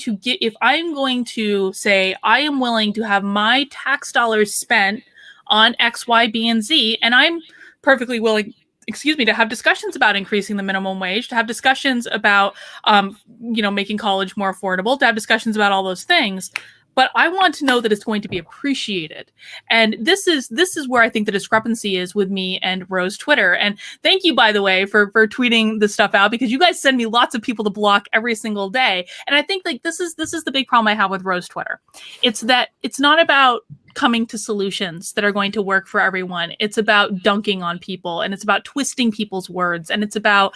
to say I am willing to have my tax dollars spent on X, Y, B, and Z, and I'm perfectly willing, to have discussions about increasing the minimum wage, to have discussions about, making college more affordable, to have discussions about all those things. But I want to know that it's going to be appreciated. And this is where I think the discrepancy is with me and Rose Twitter. And thank you, by the way, for tweeting this stuff out, because you guys send me lots of people to block every single day. And I think like this is the big problem I have with Rose Twitter. It's that it's not about coming to solutions that are going to work for everyone. It's about dunking on people, and it's about twisting people's words, and it's about,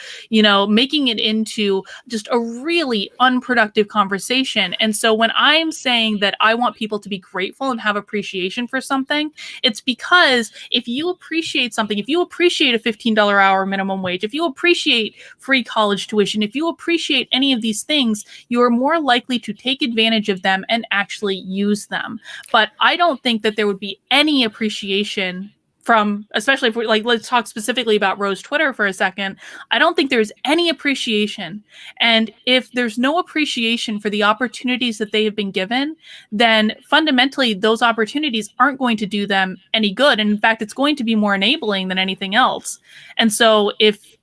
making it into just a really unproductive conversation. And so when I'm saying that I want people to be grateful and have appreciation for something, it's because if you appreciate something, if you appreciate a $15 hour minimum wage, if you appreciate free college tuition, if you appreciate any of these things, you're more likely to take advantage of them and actually use them. But I don't think that there would be any appreciation from, especially if we're like, let's talk specifically about Rose Twitter for a second. I don't think there's any appreciation. And if there's no appreciation for the opportunities that they have been given, then fundamentally those opportunities aren't going to do them any good. And in fact, it's going to be more enabling than anything else. And so if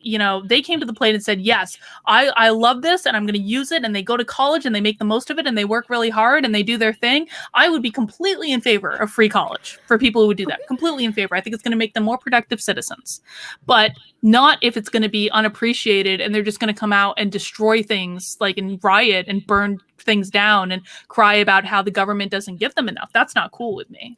they came to the plate and said, yes, I love this and I'm going to use it, and they go to college and they make the most of it and they work really hard and they do their thing, I would be completely in favor of free college for people who would do that. Completely in favor. I think it's going to make them more productive citizens, but not if it's going to be unappreciated and they're just going to come out and destroy things, like, and riot and burn things down and cry about how the government doesn't give them enough. That's not cool with me.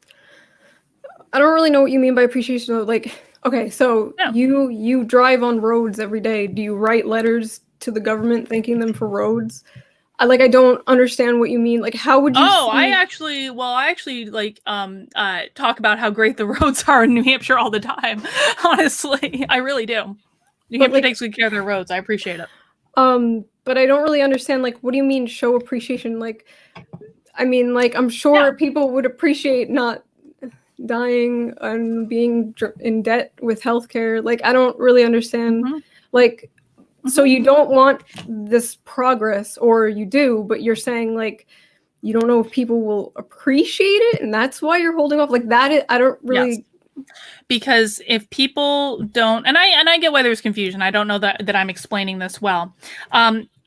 I don't really know what you mean by appreciation though. Like, okay, so Yeah. you drive on roads every day. Do you write letters to the government thanking them for roads? I don't understand what you mean. Like, how would you I actually like talk about how great the roads are in New Hampshire all the time. Honestly, I really do. New Hampshire takes good care of their roads. I appreciate it. But I don't really understand, like, what do you mean show appreciation? Like, I mean, like, I'm sure people would appreciate not dying and being in debt with healthcare. Like, I don't really understand. Like, so you don't want this progress, or you do, but you're saying, like, you don't know if people will appreciate it, and that's why you're holding off. Like, I don't really. Yes. Because if people don't, and I get why there's confusion. I don't know that I'm explaining this well.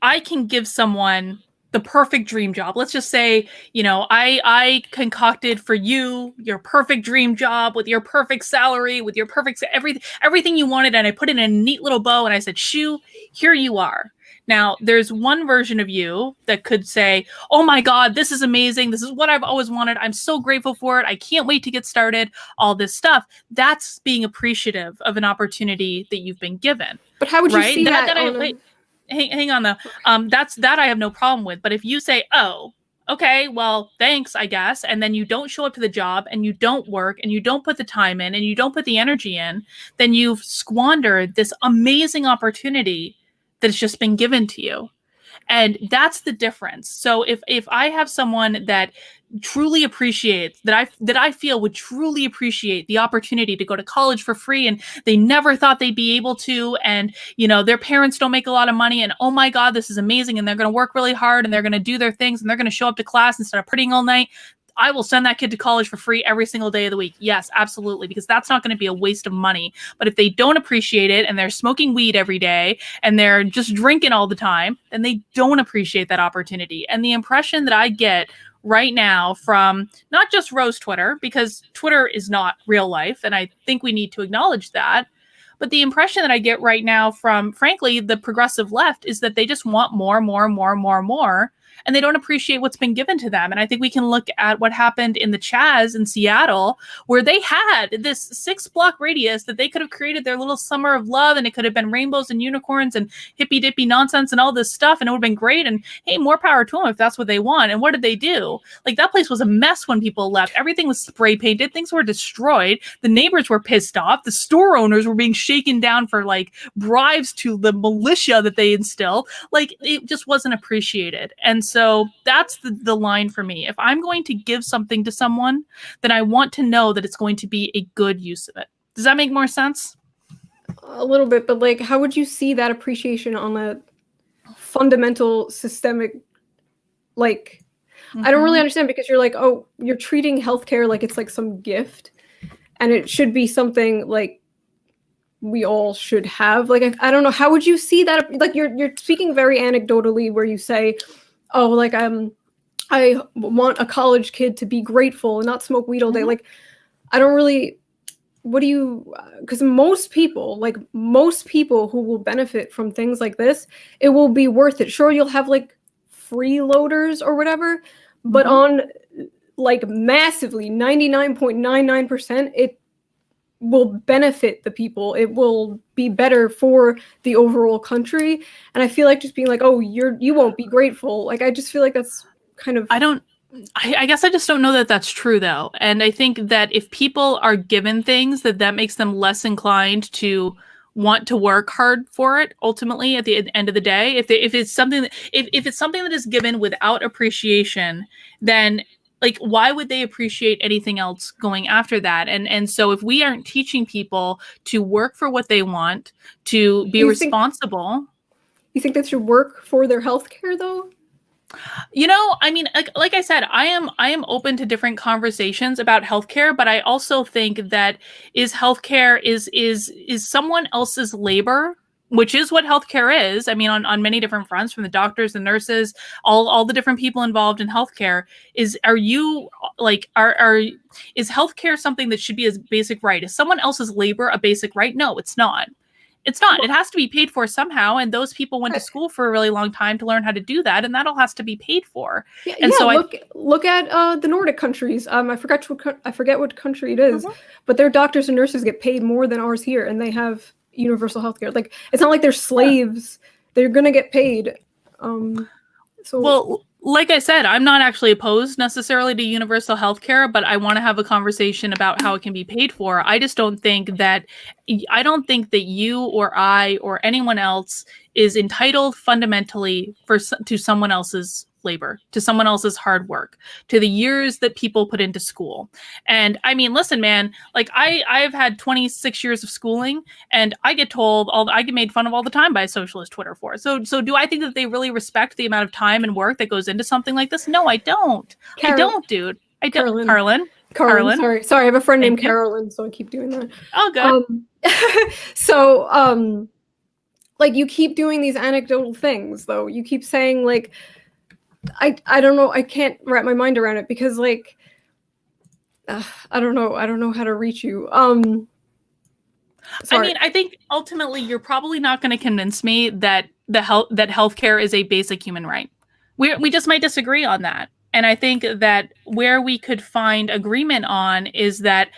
I can give someone the perfect dream job. Let's just say, I concocted for you your perfect dream job with your perfect salary, with your perfect everything you wanted, and I put it in a neat little bow, and I said, "Shoo, here you are." Now, there's one version of you that could say, "Oh my God, this is amazing. This is what I've always wanted. I'm so grateful for it. I can't wait to get started." All this stuff. That's being appreciative of an opportunity that you've been given. But how would you see that? Hang on though. That I have no problem with. But if you say, "Oh, okay, well, thanks, I guess," and then you don't show up to the job and you don't work and you don't put the time in and you don't put the energy in, then you've squandered this amazing opportunity that's just been given to you. And that's the difference. So if I have someone that truly appreciates, that I feel would truly appreciate the opportunity to go to college for free, and they never thought they'd be able to, and their parents don't make a lot of money, and oh my God, this is amazing, and they're going to work really hard and they're going to do their things and they're going to show up to class instead of partying all night, I will send that kid to college for free every single day of the week. Yes, absolutely, because that's not going to be a waste of money. But if they don't appreciate it and they're smoking weed every day and they're just drinking all the time, then they don't appreciate that opportunity. And the impression that I get right now from not just Rose Twitter, because Twitter is not real life, and I think we need to acknowledge that, but the impression that I get right now from, frankly, the progressive left is that they just want more, and they don't appreciate what's been given to them. And I think we can look at what happened in the Chaz in Seattle, where they had this 6-block radius that they could have created their little summer of love, and it could have been rainbows and unicorns and hippy dippy nonsense and all this stuff, and it would have been great. And hey, more power to them if that's what they want. And what did they do? Like, that place was a mess when people left. Everything was spray painted. Things were destroyed. The neighbors were pissed off. The store owners were being shaken down for like bribes to the militia that they instilled. Like, it just wasn't appreciated. And so that's the line for me. If I'm going to give something to someone, then I want to know that it's going to be a good use of it. Does that make more sense? A little bit, but like, how would you see that appreciation on a fundamental systemic, like, I don't really understand, because you're like, oh, you're treating healthcare like it's like some gift, and it should be something like we all should have. Like, I don't know, how would you see that? Like, you're speaking very anecdotally, where you say, oh, like, I want a college kid to be grateful and not smoke weed all day. Like, I don't really, what do you, because most people who will benefit from things like this, it will be worth it. Sure, you'll have like freeloaders or whatever, but on like massively 99.99%, it will benefit the people. It will be better for the overall country. And I feel like just being like, oh, you won't be grateful. Like, I just feel like that's kind of, I guess I just don't know that that's true, though. And I think that if people are given things, that makes them less inclined to want to work hard for it. Ultimately, at the end of the day, if it's something that is given without appreciation, then like, why would they appreciate anything else going after that? And so if we aren't teaching people to work for what they want, to be responsible. You think that should work for their healthcare, though? I mean, like I said, I am open to different conversations about healthcare, but I also think that healthcare is someone else's labor which is what healthcare is. I mean, on many different fronts, from the doctors, the nurses, all the different people involved in healthcare. Is are you like are is healthcare something that should be a basic right? Is someone else's labor a basic right? No, it's not. It's not. It has to be paid for somehow, and those people went to school for a really long time to learn how to do that, and that all has to be paid for. Yeah, and so look at the Nordic countries. I forget what country it is, but their doctors and nurses get paid more than ours here, and they have universal healthcare. Like, it's not like they're slaves; they're gonna get paid. Well, like I said, I'm not actually opposed necessarily to universal healthcare, but I want to have a conversation about how it can be paid for. I don't think that you or I or anyone else is entitled fundamentally to someone else's labor, to someone else's hard work, to the years that people put into school. And I mean, listen, man, like I've had 26 years of schooling, and I get told I get made fun of all the time by socialist Twitter for it. So do I think that they really respect the amount of time and work that goes into something like this? No, I don't. I don't, dude. I don't. Carolyn. Sorry, I have a friend named Carolyn, so I keep doing that. Oh, good. Like, you keep doing these anecdotal things, though. You keep saying, like, I don't know. I can't wrap my mind around it, because, like, I don't know how to reach you. Sorry. I mean, I think ultimately you're probably not going to convince me that that healthcare is a basic human right. We just might disagree on that. And I think that where we could find agreement on is that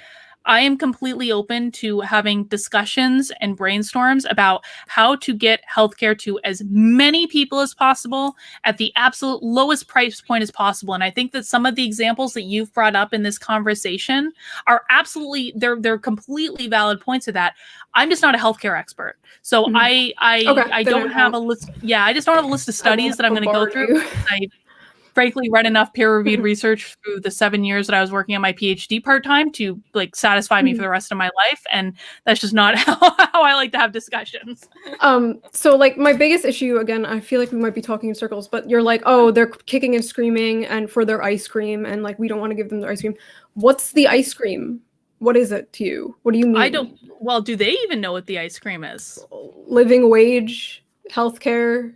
I am completely open to having discussions and brainstorms about how to get healthcare to as many people as possible at the absolute lowest price point as possible. And I think that some of the examples that you've brought up in this conversation are absolutely, they're completely valid points of that. I'm just not a healthcare expert. So I don't have a list. Yeah, I just don't have a list of studies that I'm going to go through. I frankly read enough peer-reviewed research through the 7 years that I was working on my PhD part-time to like satisfy me for the rest of my life, and that's just not how I like to have discussions. So like my biggest issue, again, I feel like we might be talking in circles, but you're like, oh, they're kicking and screaming and for their ice cream, and like we don't want to give them their ice cream. What's the ice cream? What is it to you? What do you mean? Well, do they even know what the ice cream is? Living wage, healthcare,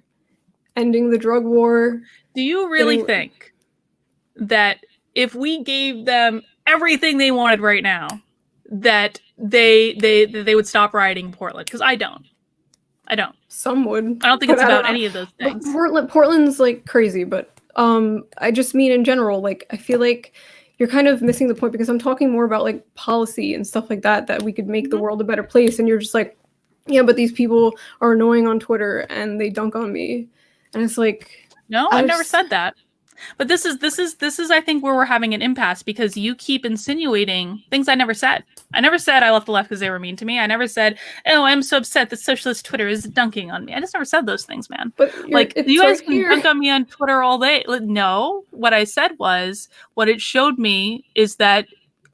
ending the drug war. Do you really think that if we gave them everything they wanted right now, that they would stop rioting in Portland? Because I don't. Some would. I don't think it's about any of those things. Portland's like crazy, but I just mean in general, like I feel like you're kind of missing the point, because I'm talking more about like policy and stuff like that we could make the world a better place, and you're just like, yeah, but these people are annoying on Twitter and they dunk on me. And it's like, no, I've never said that. But this is I think where we're having an impasse, because you keep insinuating things I never said. I never said I left the left because they were mean to me. I never said, oh, I'm so upset that socialist Twitter is dunking on me. I just never said those things, man. But like, you guys can dunk on me on Twitter all day. No, what I said was, what it showed me is that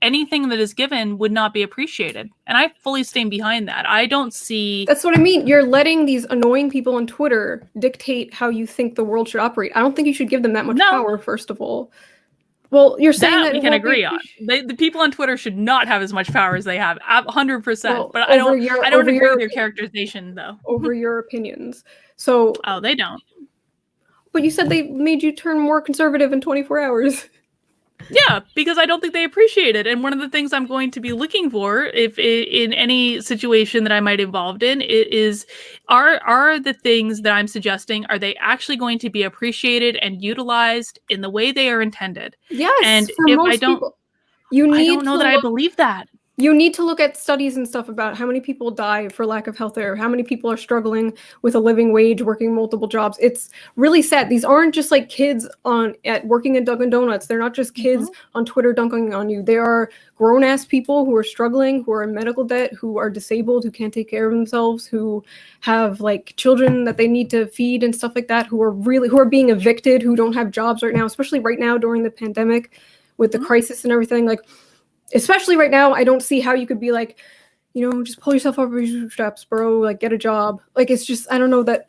anything that is given would not be appreciated. And I fully stand behind that. I don't see... That's what I mean. You're letting these annoying people on Twitter dictate how you think the world should operate. I don't think you should give them that much power, first of all. Well, you're saying that we can agree on. The people on Twitter should not have as much power as they have, 100%. Well, but I don't agree with your characterization, though. Over your opinions. So... Oh, they don't. But you said they made you turn more conservative in 24 hours. Yeah, because I don't think they appreciate it. And one of the things I'm going to be looking for, if in any situation that I might involved in, it is, are the things that I'm suggesting, are they actually going to be appreciated and utilized in the way they are intended? Yes. And if I don't, I don't know that I believe that. You need to look at studies and stuff about how many people die for lack of health care, how many people are struggling with a living wage, working multiple jobs. It's really sad. These aren't just like kids working at Dunkin Donuts. They're not just kids on Twitter dunking on you. They are grown-ass people who are struggling, who are in medical debt, who are disabled, who can't take care of themselves, who have like children that they need to feed and stuff like that, who are being evicted, who don't have jobs right now, especially right now during the pandemic with the crisis and everything. Like, especially right now, I don't see how you could be like, you know, just pull yourself up your bootstraps, bro, like get a job. Like, it's just, I don't know that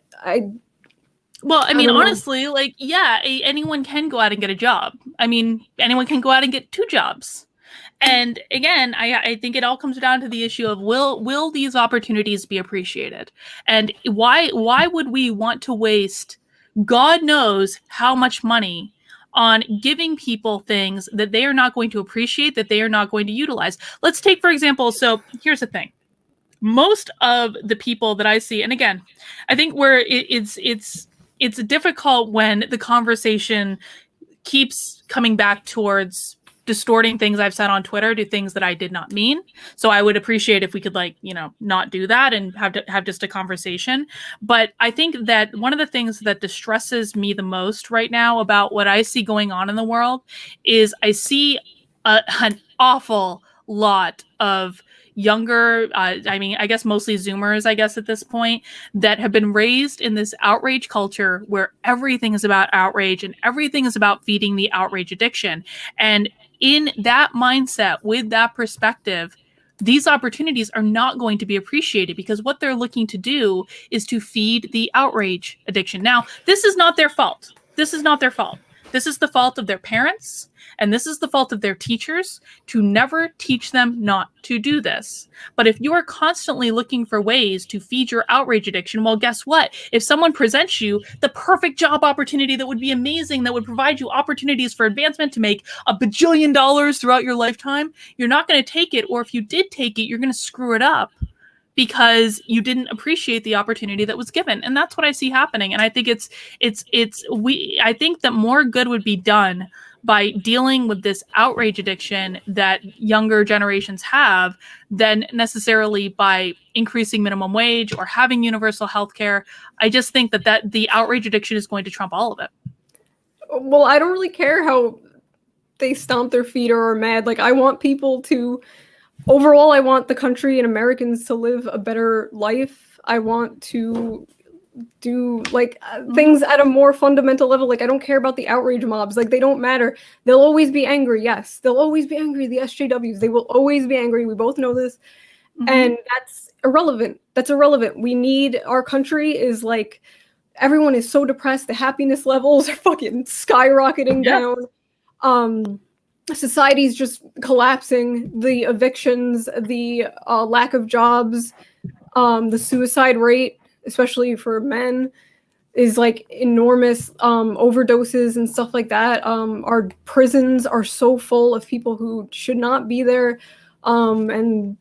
Well, I mean, honestly, like, yeah, anyone can go out and get a job. I mean, anyone can go out and get 2 jobs. And again, I think it all comes down to the issue of will these opportunities be appreciated? And why would we want to waste God knows how much money on giving people things that they are not going to appreciate, that they are not going to utilize? Let's take, for example, so here's the thing. Most of the people that I see, and again, I think where it's difficult when the conversation keeps coming back towards distorting things I've said on Twitter to things that I did not mean. So I would appreciate if we could, like, not do that and have just a conversation. But I think that one of the things that distresses me the most right now about what I see going on in the world is I see an awful lot of younger, I mean, I guess mostly Zoomers, I guess at this point, that have been raised in this outrage culture where everything is about outrage and everything is about feeding the outrage addiction. And in that mindset, with that perspective, these opportunities are not going to be appreciated because what they're looking to do is to feed the outrage addiction. Now, this is not their fault. This is not their fault. This is the fault of their parents, and this is the fault of their teachers to never teach them not to do this. But if you are constantly looking for ways to feed your outrage addiction, well, guess what? If someone presents you the perfect job opportunity that would be amazing, that would provide you opportunities for advancement to make $1 bajillion throughout your lifetime, you're not going to take it. Or if you did take it, you're going to screw it up because you didn't appreciate the opportunity that was given. And that's what I see happening. And I think I think that more good would be done by dealing with this outrage addiction that younger generations have than necessarily by increasing minimum wage or having universal health care. I just think that the outrage addiction is going to trump all of it. Well, I don't really care how they stomp their feet or are mad. Like, I want people to, overall, I want the country and Americans to live a better life. I want to do things at a more fundamental level. Like, I don't care about the outrage mobs. Like, they don't matter. They'll always be angry. Yes, they'll always be angry. The SJWs, they will always be angry. We both know this. Mm-hmm. And that's irrelevant. That's irrelevant. We need, our country is like, everyone is so depressed. The happiness levels are fucking skyrocketing down. Society's just collapsing. The evictions, the lack of jobs, the suicide rate, especially for men, is like enormous. Overdoses and stuff like that. Our prisons are so full of people who should not be there. And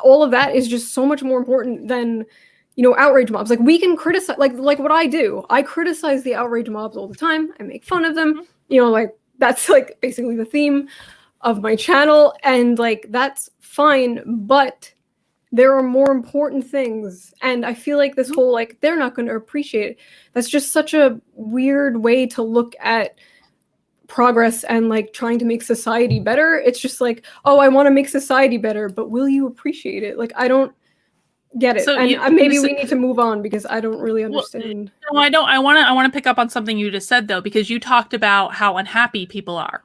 all of that is just so much more important than, outrage mobs. Like, we can criticize, like what I do. I criticize the outrage mobs all the time. I make fun of them. That's like basically the theme of my channel, and like that's fine, but there are more important things. And I feel like this whole like they're not going to appreciate it, that's just such a weird way to look at progress and like trying to make society better. It's just like, oh, I want to make society better, but will you appreciate it? Like, I don't get it. So maybe we need to move on because I don't really understand. No, I don't. I want to pick up on something you just said though, because you talked about how unhappy people are,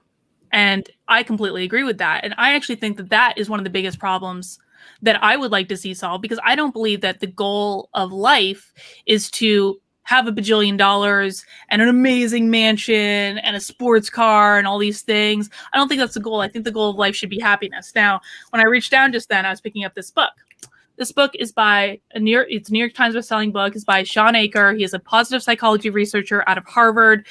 and I completely agree with that. And I actually think that is one of the biggest problems that I would like to see solved, because I don't believe that the goal of life is to have $1 bajillion and an amazing mansion and a sports car and all these things. I don't think that's the goal. I think the goal of life should be happiness. Now, when I reached down just then, I was picking up this book. This book is by it's a New York Times bestselling book. It's by Sean Aker. He is a positive psychology researcher out of Harvard.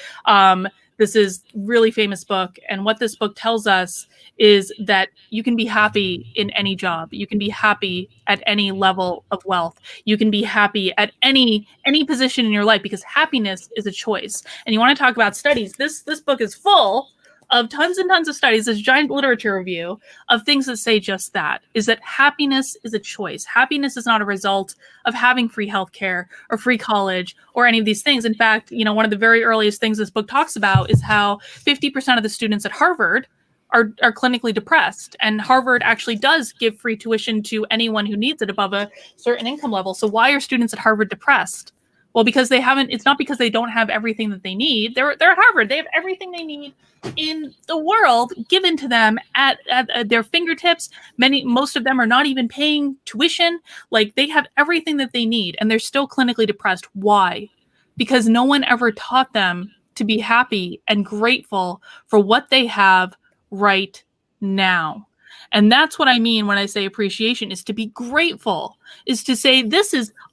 This is a really famous book. And what this book tells us is that you can be happy in any job. You can be happy at any level of wealth. You can be happy at any position in your life, because happiness is a choice. And you want to talk about studies. This book is full of tons and tons of studies, this giant literature review of things that say just that, is that happiness is a choice. Happiness is not a result of having free healthcare or free college or any of these things. In fact, one of the very earliest things this book talks about is how 50% of the students at Harvard are clinically depressed. And Harvard actually does give free tuition to anyone who needs it above a certain income level. So why are students at Harvard depressed? Well, because they haven't, it's not because they don't have everything that they need. They're at Harvard. They have everything they need in the world given to them at their fingertips. Most of them are not even paying tuition. Like, they have everything that they need, and they're still clinically depressed. Why? Because no one ever taught them to be happy and grateful for what they have right now. And that's what I mean when I say appreciation, is to be grateful, is to say,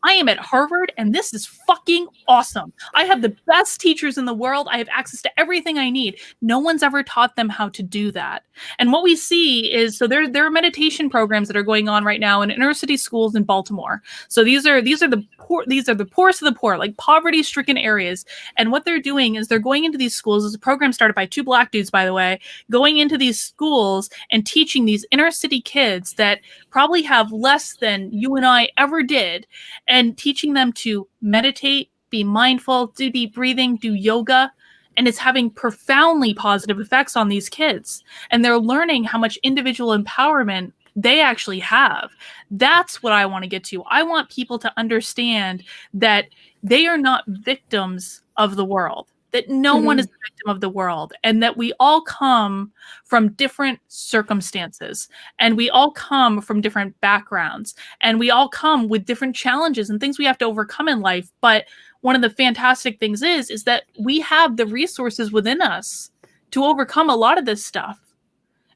I am at Harvard and this is fucking awesome. I have the best teachers in the world. I have access to everything I need. No one's ever taught them how to do that. And what we see is, so there are meditation programs that are going on right now in inner city schools in Baltimore. So these are the poorest of the poor, like poverty-stricken areas. And what they're doing is they're going into these schools. It's a program started by 2 Black dudes, by the way, going into these schools and teaching these inner city kids that probably have less than you and I ever did, and teaching them to meditate, be mindful, do deep breathing, do yoga. And it's having profoundly positive effects on these kids. And they're learning how much individual empowerment they actually have. That's what I want to get to. I want people to understand that they are not victims of the world, that no one is a victim of the world, and that we all come from different circumstances, and we all come from different backgrounds, and we all come with different challenges and things we have to overcome in life. But one of the fantastic things is that we have the resources within us to overcome a lot of this stuff.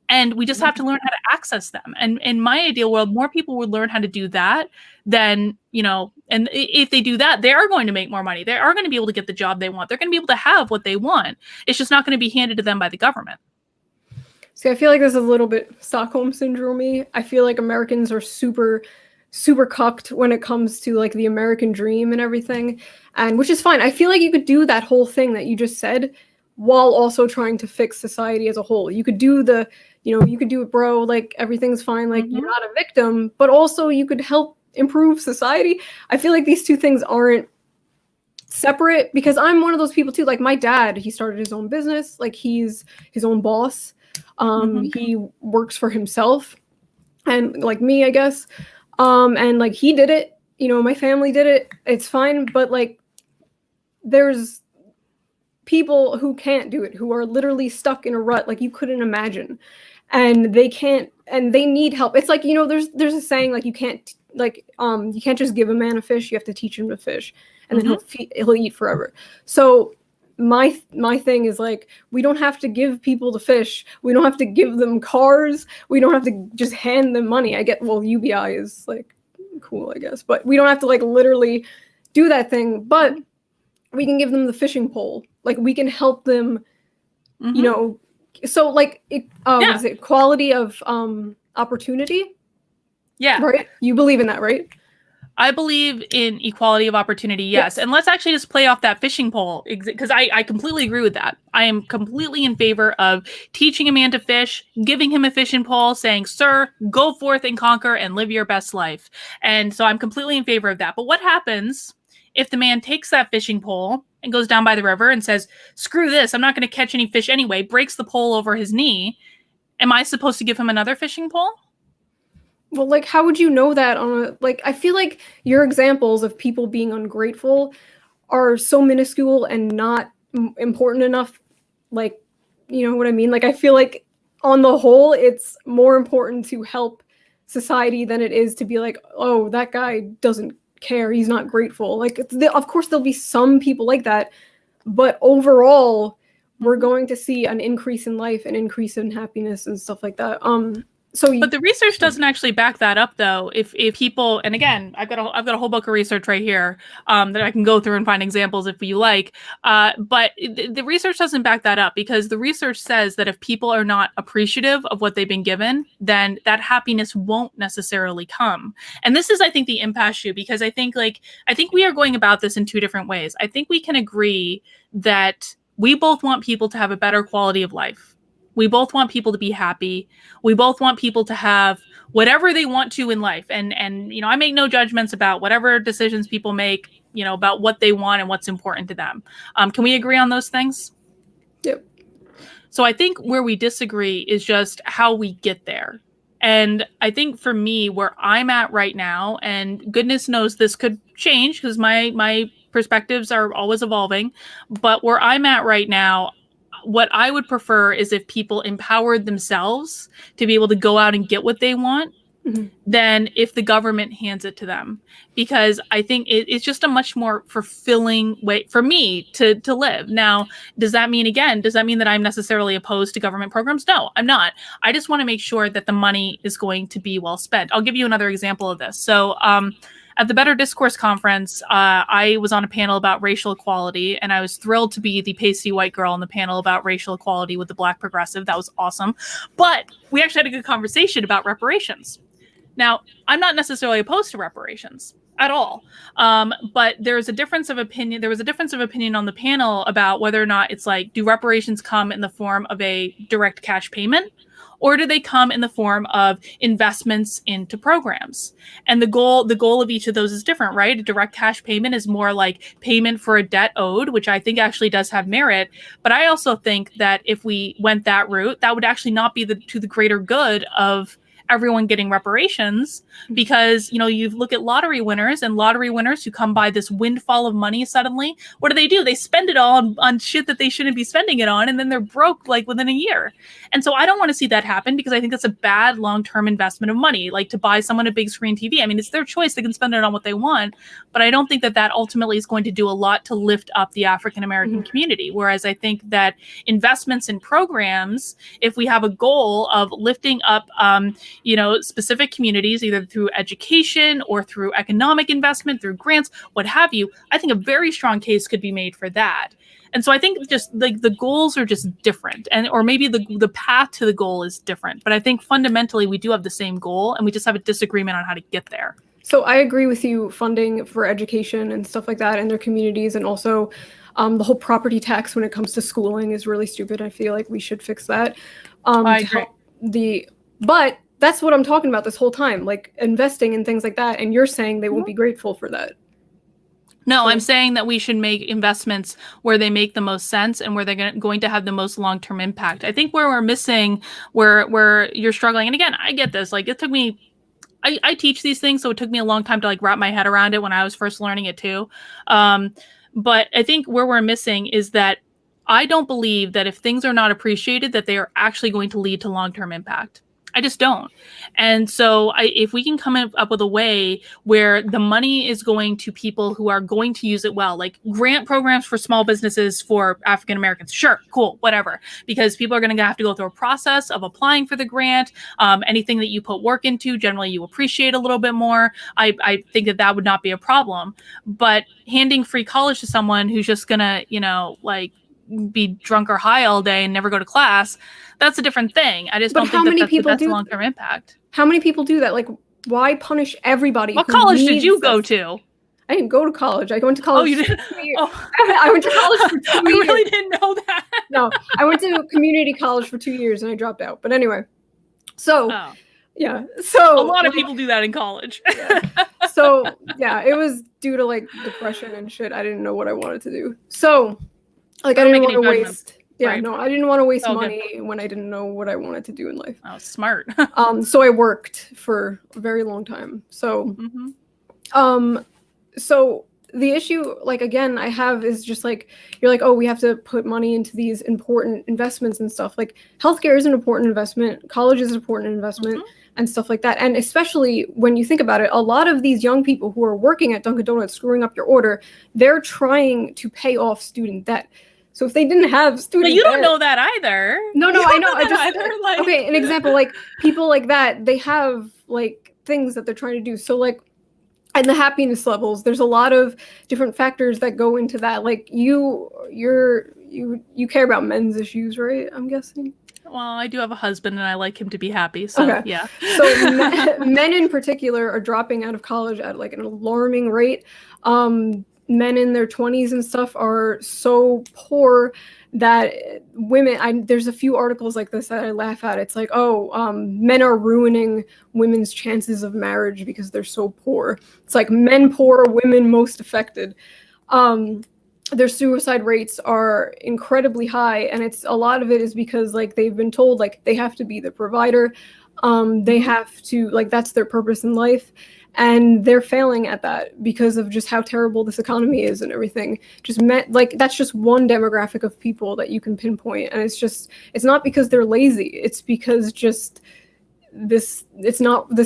And we just have to learn how to access them. And in my ideal world, more people would learn how to do that than, and if they do that, they are going to make more money. They are going to be able to get the job they want. They're going to be able to have what they want. It's just not going to be handed to them by the government. See, I feel like there's a little bit Stockholm syndrome-y. I feel like Americans are super cucked when it comes to like the American dream and everything. And which is fine. I feel like you could do that whole thing that you just said while also trying to fix society as a whole. You could do you could do it, bro, like everything's fine, like you're not a victim, but also you could help improve society. I feel like these two things aren't separate, because I'm one of those people too. Like my dad, he started his own business, like he's his own boss. He works for himself, and like me, I guess. And like he did it, my family did it. It's fine, but like there's people who can't do it, who are literally stuck in a rut like you couldn't imagine, and they can't, and they need help. It's like, there's a saying, like you can't just give a man a fish, you have to teach him to fish, and then he'll eat forever. So my thing is, like, we don't have to give people the fish, we don't have to give them cars, we don't have to just hand them money. I get, well, UBI is like cool, I guess, but we don't have to like literally do that thing, but we can give them the fishing pole. Like we can help them, so like is it equality of opportunity? Yeah. Right? You believe in that, right? I believe in equality of opportunity, yes. And let's actually just play off that fishing pole, because I completely agree with that. I am completely in favor of teaching a man to fish, giving him a fishing pole, saying, sir, go forth and conquer and live your best life. And so I'm completely in favor of that. But what happens if the man takes that fishing pole and goes down by the river and says, screw this, I'm not going to catch any fish anyway, breaks the pole over his knee? Am I supposed to give him another fishing pole? Well, like, how would you know that I feel like your examples of people being ungrateful are so minuscule and not important enough. Like, you know what I mean? Like, I feel like on the whole, it's more important to help society than it is to be like, oh, that guy doesn't care, he's not grateful. Like, of course there'll be some people like that, but overall, we're going to see an increase in life, an increase in happiness and stuff like that. But the research doesn't actually back that up, though. If people, and again, I've got a whole book of research right here that I can go through and find examples if you like. But the research doesn't back that up, because the research says that if people are not appreciative of what they've been given, then that happiness won't necessarily come. And this is, I think, the impasse, because I think we are going about this in two different ways. I think we can agree that we both want people to have a better quality of life. We both want people to be happy. We both want people to have whatever they want to in life. And I make no judgments about whatever decisions people make, about what they want and what's important to them. Can we agree on those things? Yep. So I think where we disagree is just how we get there. And I think for me, where I'm at right now, and goodness knows this could change because my perspectives are always evolving, but where I'm at right now, what I would prefer is if people empowered themselves to be able to go out and get what they want, than if the government hands it to them, because I think it's just a much more fulfilling way for me to live. Now, does that mean that I'm necessarily opposed to government programs? No, I'm not. I just want to make sure that the money is going to be well spent. I'll give you another example of this. So at the Better Discourse Conference, I was on a panel about racial equality, and I was thrilled to be the pasty white girl on the panel about racial equality with the Black progressive. That was awesome. But we actually had a good conversation about reparations. Now, I'm not necessarily opposed to reparations at all, but there's a difference of opinion. There was a difference of opinion on the panel about whether or not it's like, do reparations come in the form of a direct cash payment, or do they come in the form of investments into programs? And the goal of each of those is different, right? A direct cash payment is more like payment for a debt owed, which I think actually does have merit. But I also think that if we went that route, that would actually not be to the greater good of everyone getting reparations, because, you know, you look at lottery winners who come by this windfall of money suddenly. What do? They spend it all on shit that they shouldn't be spending it on, and then they're broke like within a year. And so I don't want to see that happen, because I think that's a bad long-term investment of money, like to buy someone a big screen TV. I mean, it's their choice. They can spend it on what they want, but I don't think that ultimately is going to do a lot to lift up the African-American community. Whereas I think that investments in programs, if we have a goal of lifting up, specific communities, either through education or through economic investment, through grants, what have you, I think a very strong case could be made for that. And so I think just like the goals are just different, or maybe the path to the goal is different. But I think fundamentally we do have the same goal, and we just have a disagreement on how to get there. So I agree with you, funding for education and stuff like that in their communities, and also the whole property tax when it comes to schooling is really stupid. I feel like we should fix that. I agree. But that's what I'm talking about this whole time, like investing in things like that. And you're saying they won't be grateful for that. No, I'm saying that we should make investments where they make the most sense and where they're going to have the most long-term impact. I think where we're missing, where you're struggling, and again, I get this, like it took me, I teach these things, so it took me a long time to like wrap my head around it when I was first learning it too. But I think where we're missing is that I don't believe that if things are not appreciated, that they are actually going to lead to long-term impact. I just don't. And so if we can come up with a way where the money is going to people who are going to use it well, like grant programs for small businesses for African Americans, sure, cool, whatever, because people are going to have to go through a process of applying for the grant. Anything that you put work into, generally you appreciate a little bit more. I think that would not be a problem. But handing free college to someone who's just going to, be drunk or high all day and never go to class, that's a different thing. I just don't think that's the long-term impact. How many people do that? Like, why punish everybody? What college did you go to? I didn't go to college. I went to college. Oh, you didn't? I went to college for 2 years. I really didn't know that. No, I went to community college for 2 years and I dropped out. But anyway, so yeah. So a lot of people do that in college. Yeah. So yeah, it was due to like depression and shit. I didn't know what I wanted to do. So like I didn't want to waste. Yeah, right. No, I didn't want to waste money when I didn't know what I wanted to do in life. Oh, smart. So I worked for a very long time. So, so the issue, like, again, I have is just like, you're like, oh, we have to put money into these important investments and stuff. Like healthcare is an important investment. College is an important investment and stuff like that. And especially when you think about it, a lot of these young people who are working at Dunkin Donuts, screwing up your order, they're trying to pay off student debt. So if they didn't have student debt, you don't know that either. No, I know. Okay, an example, like people like that, they have like things that they're trying to do. So like, and the happiness levels, there's a lot of different factors that go into that. Like you care about men's issues, right? I'm guessing. Well, I do have a husband and I like him to be happy. So okay. Yeah. So men in particular are dropping out of college at like an alarming rate. Men in their 20s and stuff are so poor that women, there's a few articles like this that I laugh at. It's like, men are ruining women's chances of marriage because they're so poor. It's like men poor, women most affected. Their suicide rates are incredibly high, and a lot of it is because like they've been told like they have to be the provider. They have to, like, that's their purpose in life. And they're failing at that because of just how terrible this economy is and everything. That's just one demographic of people that you can pinpoint. And it's not because they're lazy. It's because just this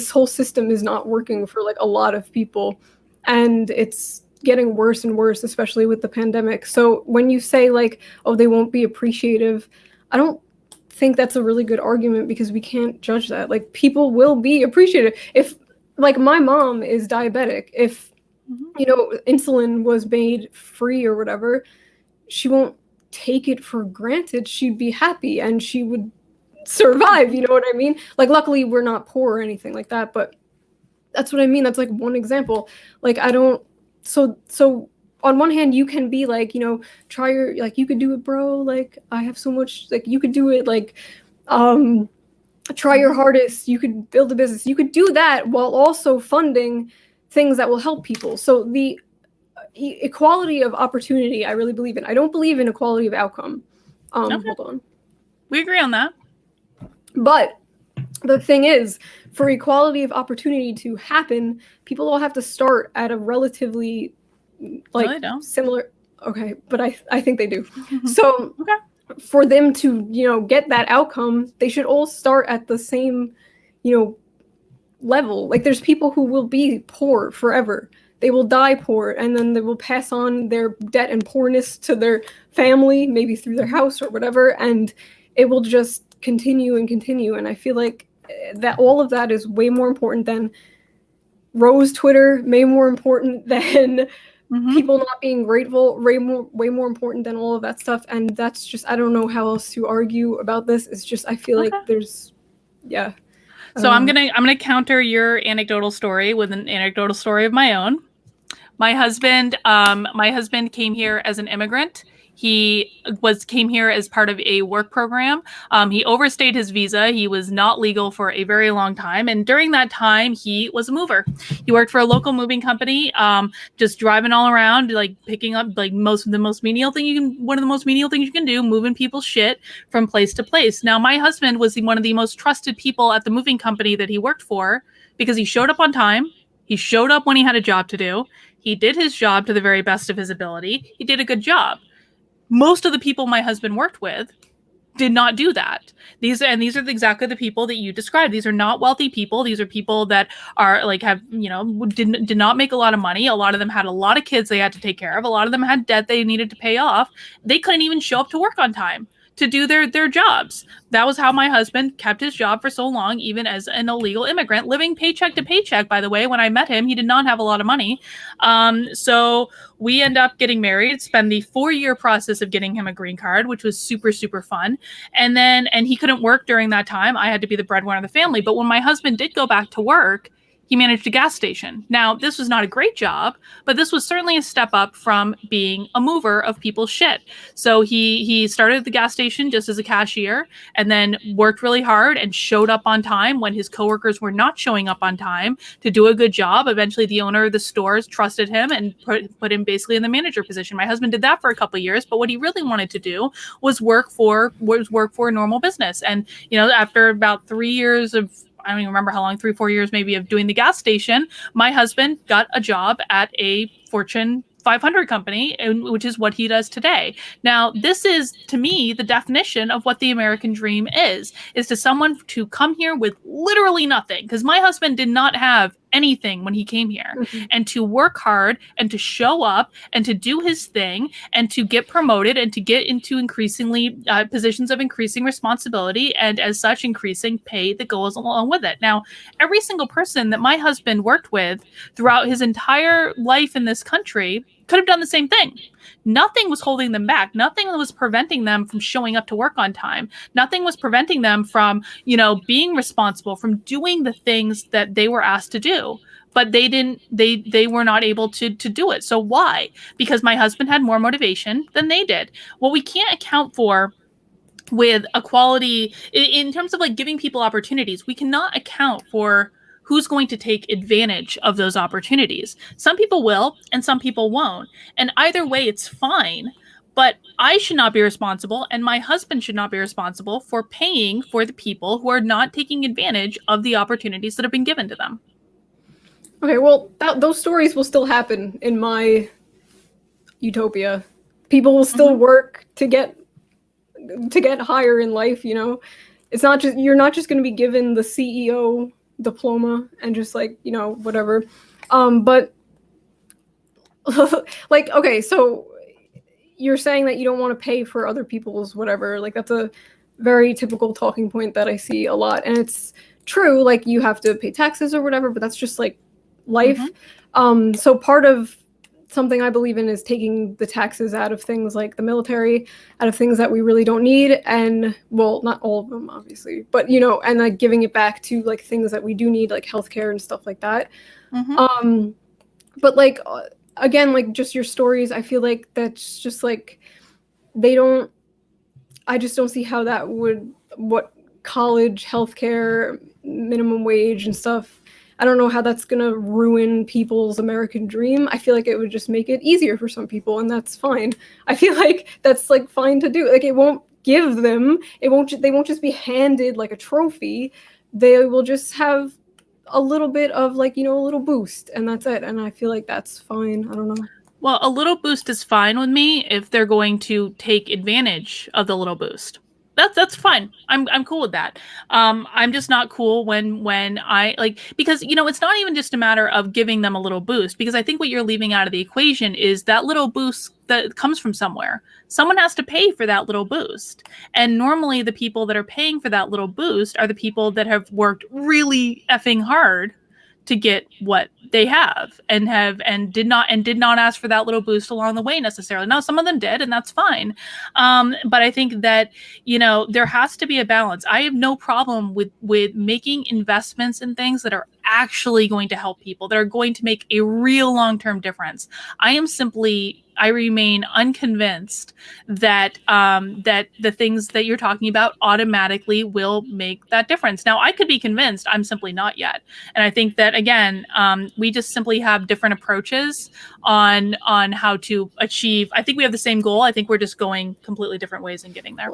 whole system is not working for like a lot of people, and it's getting worse and worse, especially with the pandemic. So when you say like, oh, they won't be appreciative, I don't think that's a really good argument, because we can't judge that. Like, people will be appreciative. If, like, my mom is diabetic, if insulin was made free or whatever, she won't take it for granted. She'd be happy and she would survive, you know what I mean? Like, luckily we're not poor or anything like that, but that's what I mean. That's like one example. Like, I don't, so on one hand, you can be like, try your, like, you could do it, bro. Like, I have so much, like, you could do it. Like, try your hardest. You could build a business. You could do that while also funding things that will help people. So the equality of opportunity, I really believe in. I don't believe in equality of outcome. Okay. Hold on. We agree on that. But the thing is, for equality of opportunity to happen, people all have to start at a relatively like similar. Okay, but I think they do. So for them to get that outcome, they should all start at the same level. Like, there's people who will be poor forever. They will die poor, and then they will pass on their debt and poorness to their family, maybe through their house or whatever, and it will just continue and continue. And I feel like that all of that is way more important than Rose Twitter, way more important than people not being grateful, way more important than all of that stuff. And that's just, I don't know how else to argue about this. It's just, I feel like there's, yeah. So I'm gonna counter your anecdotal story with an anecdotal story of my own. My husband came here as an immigrant. He came here as part of a work program. He overstayed his visa. He was not legal for a very long time. And during that time, he was a mover. He worked for a local moving company, just driving all around, like picking up like one of the most menial things you can do, moving people's shit from place to place. Now, my husband was one of the most trusted people at the moving company that he worked for, because he showed up on time. He showed up when he had a job to do. He did his job to the very best of his ability. He did a good job. Most of the people my husband worked with did not do that. These are exactly the people that you described. These are not wealthy people. These are people that are like did not make a lot of money. A lot of them had a lot of kids they had to take care of. A lot of them had debt they needed to pay off. They couldn't even show up to work on time to do their jobs. That was how my husband kept his job for so long, even as an illegal immigrant, living paycheck to paycheck. By the way, when I met him, he did not have a lot of money. So we end up getting married, spend the 4-year process of getting him a green card, which was super, super fun. And he couldn't work during that time. I had to be the breadwinner of the family. But when my husband did go back to work, he managed a gas station. Now, this was not a great job, but this was certainly a step up from being a mover of people's shit. So he started at the gas station just as a cashier, and then worked really hard and showed up on time when his coworkers were not showing up on time to do a good job. Eventually, the owner of the stores trusted him and put him basically in the manager position. My husband did that for a couple of years, but what he really wanted to do was work for a normal business. And after about 3 years of, I don't even remember how long, 3-4 years maybe, of doing the gas station, my husband got a job at a Fortune 500 company, which is what he does today. Now, this is, to me, the definition of what the American dream is to someone to come here with literally nothing, because my husband did not have anything when he came here, and to work hard and to show up and to do his thing and to get promoted and to get into increasingly positions of increasing responsibility, and as such increasing pay that goes along with it. Now, every single person that my husband worked with throughout his entire life in this country could have done the same thing. Nothing was holding them back. Nothing was preventing them from showing up to work on time. Nothing was preventing them from, being responsible, from doing the things that they were asked to do. But they were not able to do it. So why? Because my husband had more motivation than they did. What we can't account for with equality in terms of like giving people opportunities, we cannot account for who's going to take advantage of those opportunities. Some people will, and some people won't. And either way, it's fine. But I should not be responsible, and my husband should not be responsible for paying for the people who are not taking advantage of the opportunities that have been given to them. Okay, well, those stories will still happen in my utopia. People will still work to get higher in life, it's not just, you're not just going to be given the CEO diploma and just like, you know, whatever. But like, okay, so you're saying that you don't want to pay for other people's whatever. Like, that's a very typical talking point that I see a lot. And it's true, like, you have to pay taxes or whatever, but that's just like life. So part of something I believe in is taking the taxes out of things like the military, out of things that we really don't need, and well, not all of them obviously, but you know, and like giving it back to like things that we do need, like healthcare and stuff like that. But like again, like just your stories, I feel like that's just like I just don't see how that would, what college, healthcare, minimum wage and stuff, I don't know how that's going to ruin people's American dream. I feel like it would just make it easier for some people, and that's fine. I feel like that's like fine to do. Like, it won't give them, they won't just be handed like a trophy. They will just have a little bit of like, you know, a little boost, and that's it. And I feel like that's fine. I don't know. Well, a little boost is fine with me if they're going to take advantage of the little boost. That's fine. I'm cool with that. I'm just not cool when I like, because you know, it's not even just a matter of giving them a little boost, because I think what you're leaving out of the equation is that little boost that comes from somewhere. Someone has to pay for that little boost. And normally the people that are paying for that little boost are the people that have worked really effing hard to get what they have and did not ask for that little boost along the way necessarily. Now, some of them did, and that's fine. But I think that, you know, there has to be a balance. I have no problem with making investments in things that are actually going to help people, that are going to make a real long-term difference. I remain unconvinced that that the things that you're talking about automatically will make that difference. Now, I could be convinced. I'm simply not yet. And I think that, again, we just simply have different approaches on how to achieve. I think we have the same goal. I think we're just going completely different ways in getting there.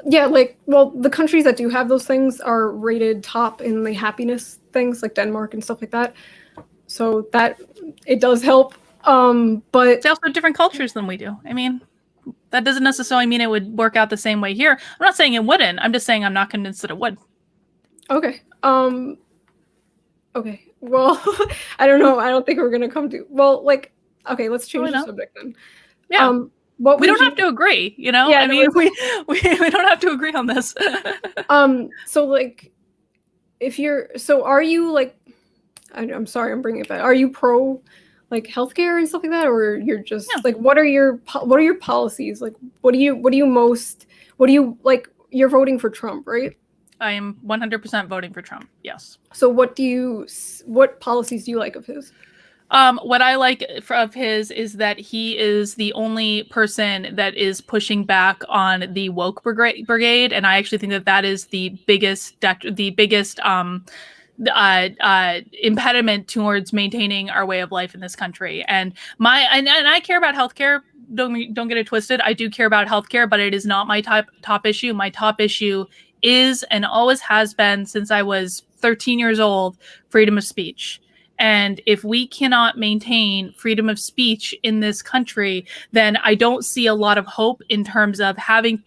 Yeah, like, well, the countries that do have those things are rated top in the happiness things, like Denmark and stuff like that. So that, it does help. But it's also different cultures than we do. I mean, that doesn't necessarily mean it would work out the same way here. I'm not saying it wouldn't. I'm just saying I'm not convinced that it would. Okay. Okay. Well, I don't know. I don't think we're gonna come to. Well, like, okay, let's change the subject then. Yeah. We don't have to agree, you know? Yeah, I mean, we don't have to agree on this. So like, are you like, I'm sorry, I'm bringing it back. Are you pro like healthcare and stuff like that, or you're just like, what are your policies? Like, what do you like? You're voting for Trump, right? I am 100% voting for Trump. Yes. So what policies do you like of his? What I like of his is that he is the only person that is pushing back on the woke brigade, and I actually think that is the biggest impediment towards maintaining our way of life in this country. And I care about healthcare. Don't get it twisted. I do care about healthcare, but it is not my top issue. My top issue is, and always has been since I was 13 years old, freedom of speech. And if we cannot maintain freedom of speech in this country, then I don't see a lot of hope in terms of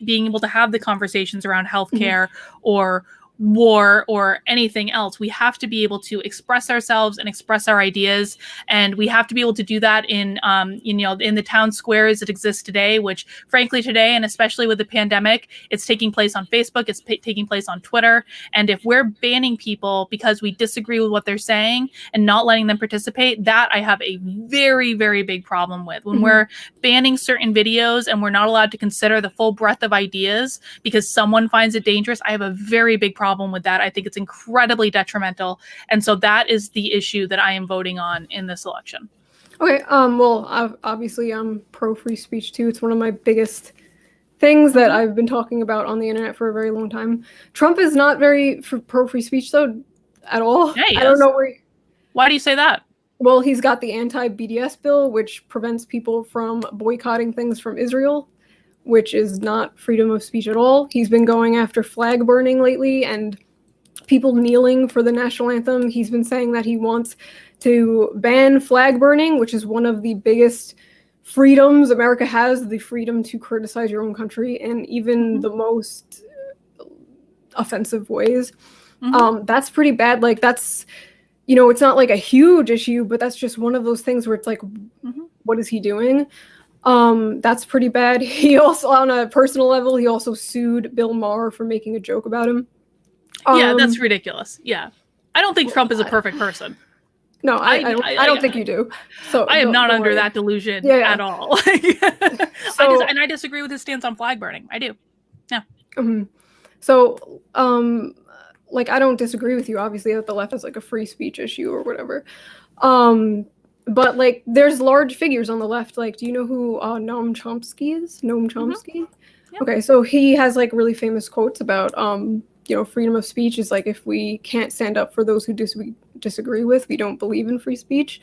being able to have the conversations around healthcare or war or anything else. We have to be able to express ourselves and express our ideas, and we have to be able to do that in the town squares that exist today, which frankly today, and especially with the pandemic, it's taking place on Facebook, it's taking place on Twitter. And if we're banning people because we disagree with what they're saying and not letting them participate, that I have a very, very big problem with. When we're banning certain videos and we're not allowed to consider the full breadth of ideas because someone finds it dangerous, I have a very big problem with that. I think it's incredibly detrimental. And so that is the issue that I am voting on in this election. Okay. Well, obviously I'm pro free speech too. It's one of my biggest things that I've been talking about on the internet for a very long time. Trump is not very pro free speech though, at all. Yeah, I don't know why do you say that? Well, he's got the anti-BDS bill, which prevents people from boycotting things from Israel, which is not freedom of speech at all. He's been going after flag burning lately and people kneeling for the national anthem. He's been saying that he wants to ban flag burning, which is one of the biggest freedoms America has, the freedom to criticize your own country. And even the most offensive ways. Mhm. That's pretty bad. Like that's, it's not like a huge issue, but that's just one of those things where it's like, Mhm. what is he doing? That's pretty bad. He also, on a personal level, he also sued Bill Maher for making a joke about him. Yeah, that's Um, ridiculous. Yeah. I don't think Trump is a perfect person. no, I don't think you do. So I am don't not don't under worry. that delusion Yeah, at yeah. all. So, I disagree with his stance on flag burning. I do. Yeah. mhm. So, like I don't disagree with you, obviously, that the left is like a free speech issue or whatever. Um, but like there's large figures on the left. Like, do you know who Noam Chomsky is? Noam Hmm. Chomsky? Yeah. Okay, so he has like really famous quotes about freedom of speech is like if we can't stand up for those who disagree with, we don't believe in free speech.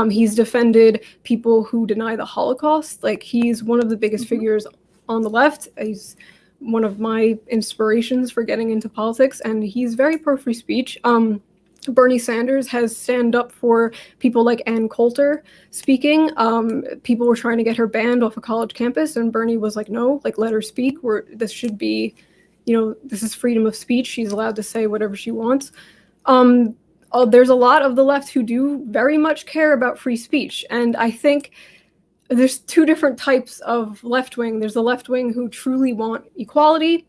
He's defended people who deny the Holocaust. Like he's one of the biggest Hmm. figures on the left. He's one of my inspirations for getting into politics, and he's very pro free speech. Bernie Sanders has stand up for people like Ann Coulter speaking. People were trying to get her banned off a college campus, and Bernie was like, "No, like let her speak. This should be, this is freedom of speech. She's allowed to say whatever she wants." Um, there's a lot of the left who do very much care about free speech, and I think there's two different types of left wing. There's the left wing who truly want equality,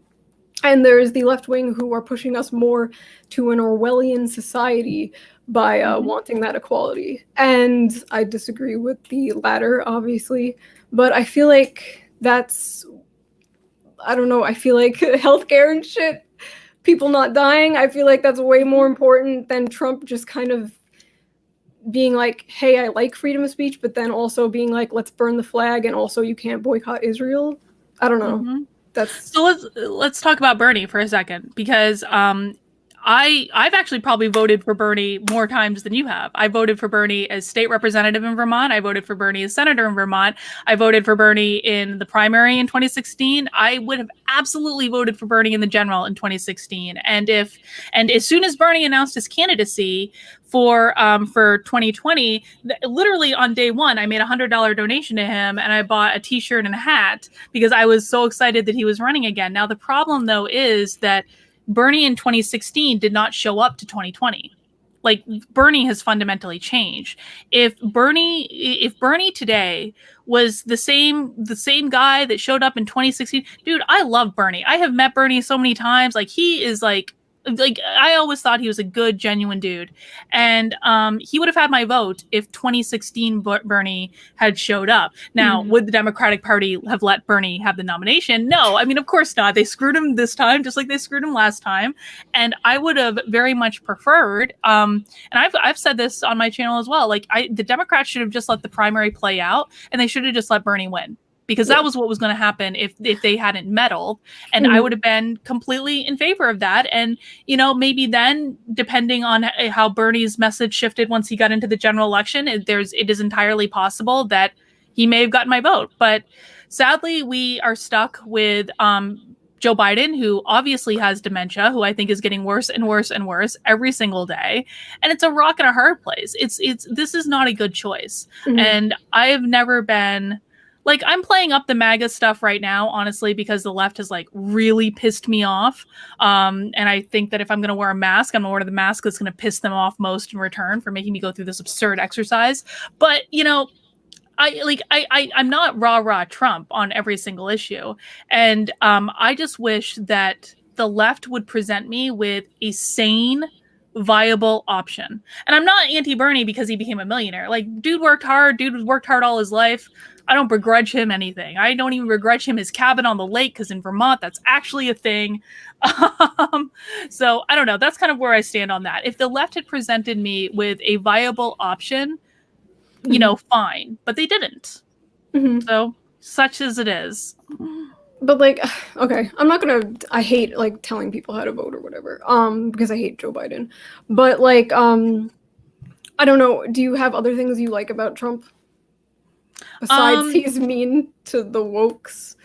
and there's the left wing who are pushing us more to an Orwellian society by Hmm. wanting that equality. And I disagree with the latter, obviously, but I feel like I don't know, I feel like healthcare and shit, people not dying, I feel like that's way more important than Trump just kind of being like, hey, I like freedom of speech, but then also being like, let's burn the flag and also you can't boycott Israel. I don't know. Hmm. That's So let's talk about Bernie for a second because I've actually probably voted for Bernie more times than you have. I voted for Bernie as state representative in Vermont. I voted for Bernie as senator in Vermont. I voted for Bernie in the primary in 2016. I would have absolutely voted for Bernie in the general in 2016. And as soon as Bernie announced his candidacy for 2020, literally on day one, I made $100 donation to him and I bought a T-shirt and a hat because I was so excited that he was running again. Now the problem though is that Bernie in 2016 did not show up to 2020. Like Bernie has fundamentally changed. If Bernie today was the same guy that showed up in 2016, dude, I love Bernie. I have met Bernie so many times. Like he is like I always thought he was a good, genuine dude, and he would have had my vote if 2016 Bernie had showed up. Now, mhm. would the Democratic Party have let Bernie have the nomination? No, I mean, of course not. They screwed him this time, just like they screwed him last time, and I would have very much preferred. And I've said this on my channel as well. Like, the Democrats should have just let the primary play out, and they should have just let Bernie win because Yeah. that was what was going to happen if they hadn't meddled, and I would Mhm. have been completely in favor of that. And maybe then, depending on how Bernie's message shifted once he got into the general election, it is entirely possible that he may have gotten my vote. But sadly, we are stuck with Joe Biden, who obviously has dementia, who I think is getting worse and worse and worse every single day, and it's a rock and a hard place. It's this is not a good choice, Mhm. and I have never been like I'm playing up the MAGA stuff right now, honestly, because the left has like really pissed me off. And I think that if I'm going to wear a mask, I'm going to wear the mask that's going to piss them off most in return for making me go through this absurd exercise. But I'm not rah Trump on every single issue, and I just wish that the left would present me with a sane, viable option. And I'm not anti Bernie because he became a millionaire. Like, dude worked hard. Dude worked hard all his life. I don't begrudge him anything. I don't even begrudge him his cabin on the lake because in Vermont that's actually a thing. Um, so I don't know. That's kind of where I stand on that. If the left had presented me with a viable option, Mhm. fine, but they didn't. Mhm. So such as it is. But like, okay, I'm not gonna. I hate like telling people how to vote or whatever. Because I hate Joe Biden. But like, I don't know. Do you have other things you like about Trump besides Um, he's mean to the wokes?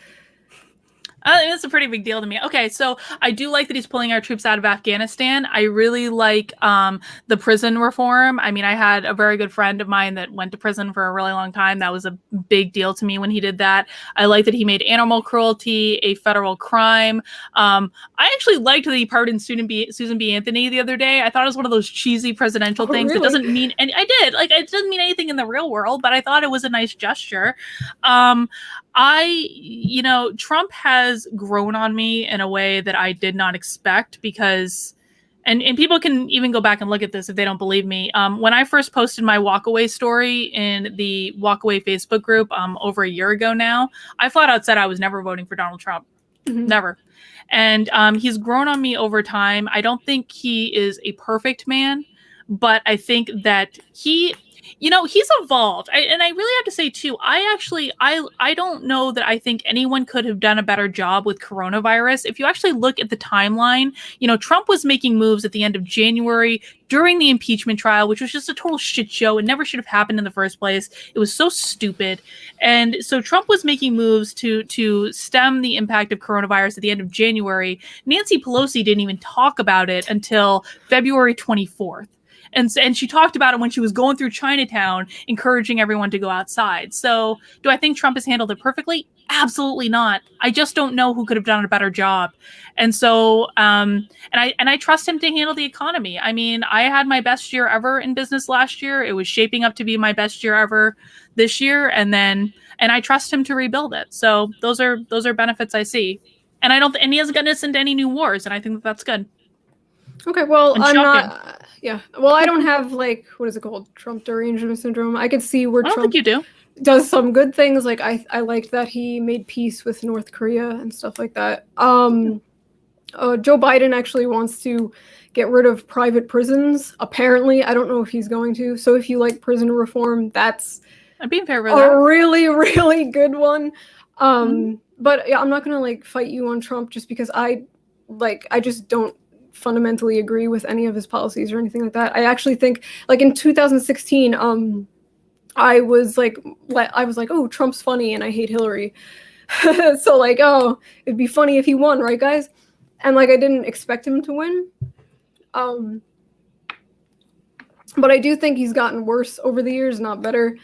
I think that's a pretty big deal to me. Okay, so I do like that he's pulling our troops out of Afghanistan. I really like the prison reform. I mean, I had a very good friend of mine that went to prison for a really long time. That was a big deal to me when he did that. I like that he made animal cruelty a federal crime. I actually liked that he pardoned Susan B. Anthony the other day. I thought it was one of those cheesy presidential things that really? doesn't mean, and I did, like, it doesn't mean anything in the real world, but I thought it was a nice gesture. Um, Trump has grown on me in a way that I did not expect because, and people can even go back and look at this if they don't believe me. When I first posted my walkaway story in the walkaway Facebook group over a year ago now, I flat out said I was never voting for Donald Trump. Mm-hmm. Never. And he's grown on me over time. I don't think he is a perfect man, but I think that he's evolved. And I really have to say too, I don't know that I think anyone could have done a better job with coronavirus. If you actually look at the timeline, Trump was making moves at the end of January during the impeachment trial, which was just a total shit show. It never should have happened in the first place. It was so stupid. And so Trump was making moves to stem the impact of coronavirus at the end of January. Nancy Pelosi didn't even talk about it until February 24th. And she talked about it when she was going through Chinatown, encouraging everyone to go outside. So do I think Trump has handled it perfectly? Absolutely not. I just don't know who could have done a better job. And so, and I trust him to handle the economy. I mean, I had my best year ever in business last year. It was shaping up to be my best year ever this year. And I trust him to rebuild it. So those are benefits I see. And and he hasn't gotten us into any new wars. And I think that's good. Okay, well, And I'm shocking. not. Yeah, well, I don't have like what is it called, Trump derangement syndrome. I could see where I don't Trump think you do. does some good things. Like I liked that he made peace with North Korea and stuff like that. Joe Biden actually wants to get rid of private prisons. Apparently, I don't know if he's going to. So if you like prison reform, that's I'd be in favor of a that. really, really good one. But yeah, I'm not gonna like fight you on Trump just because I just don't fundamentally agree with any of his policies or anything like that. I actually think like in 2016, I was like, oh, Trump's funny and I hate Hillary. So like, oh, it'd be funny if he won, right, guys? And like, I didn't expect him to win. But I do think he's gotten worse over the years, not better.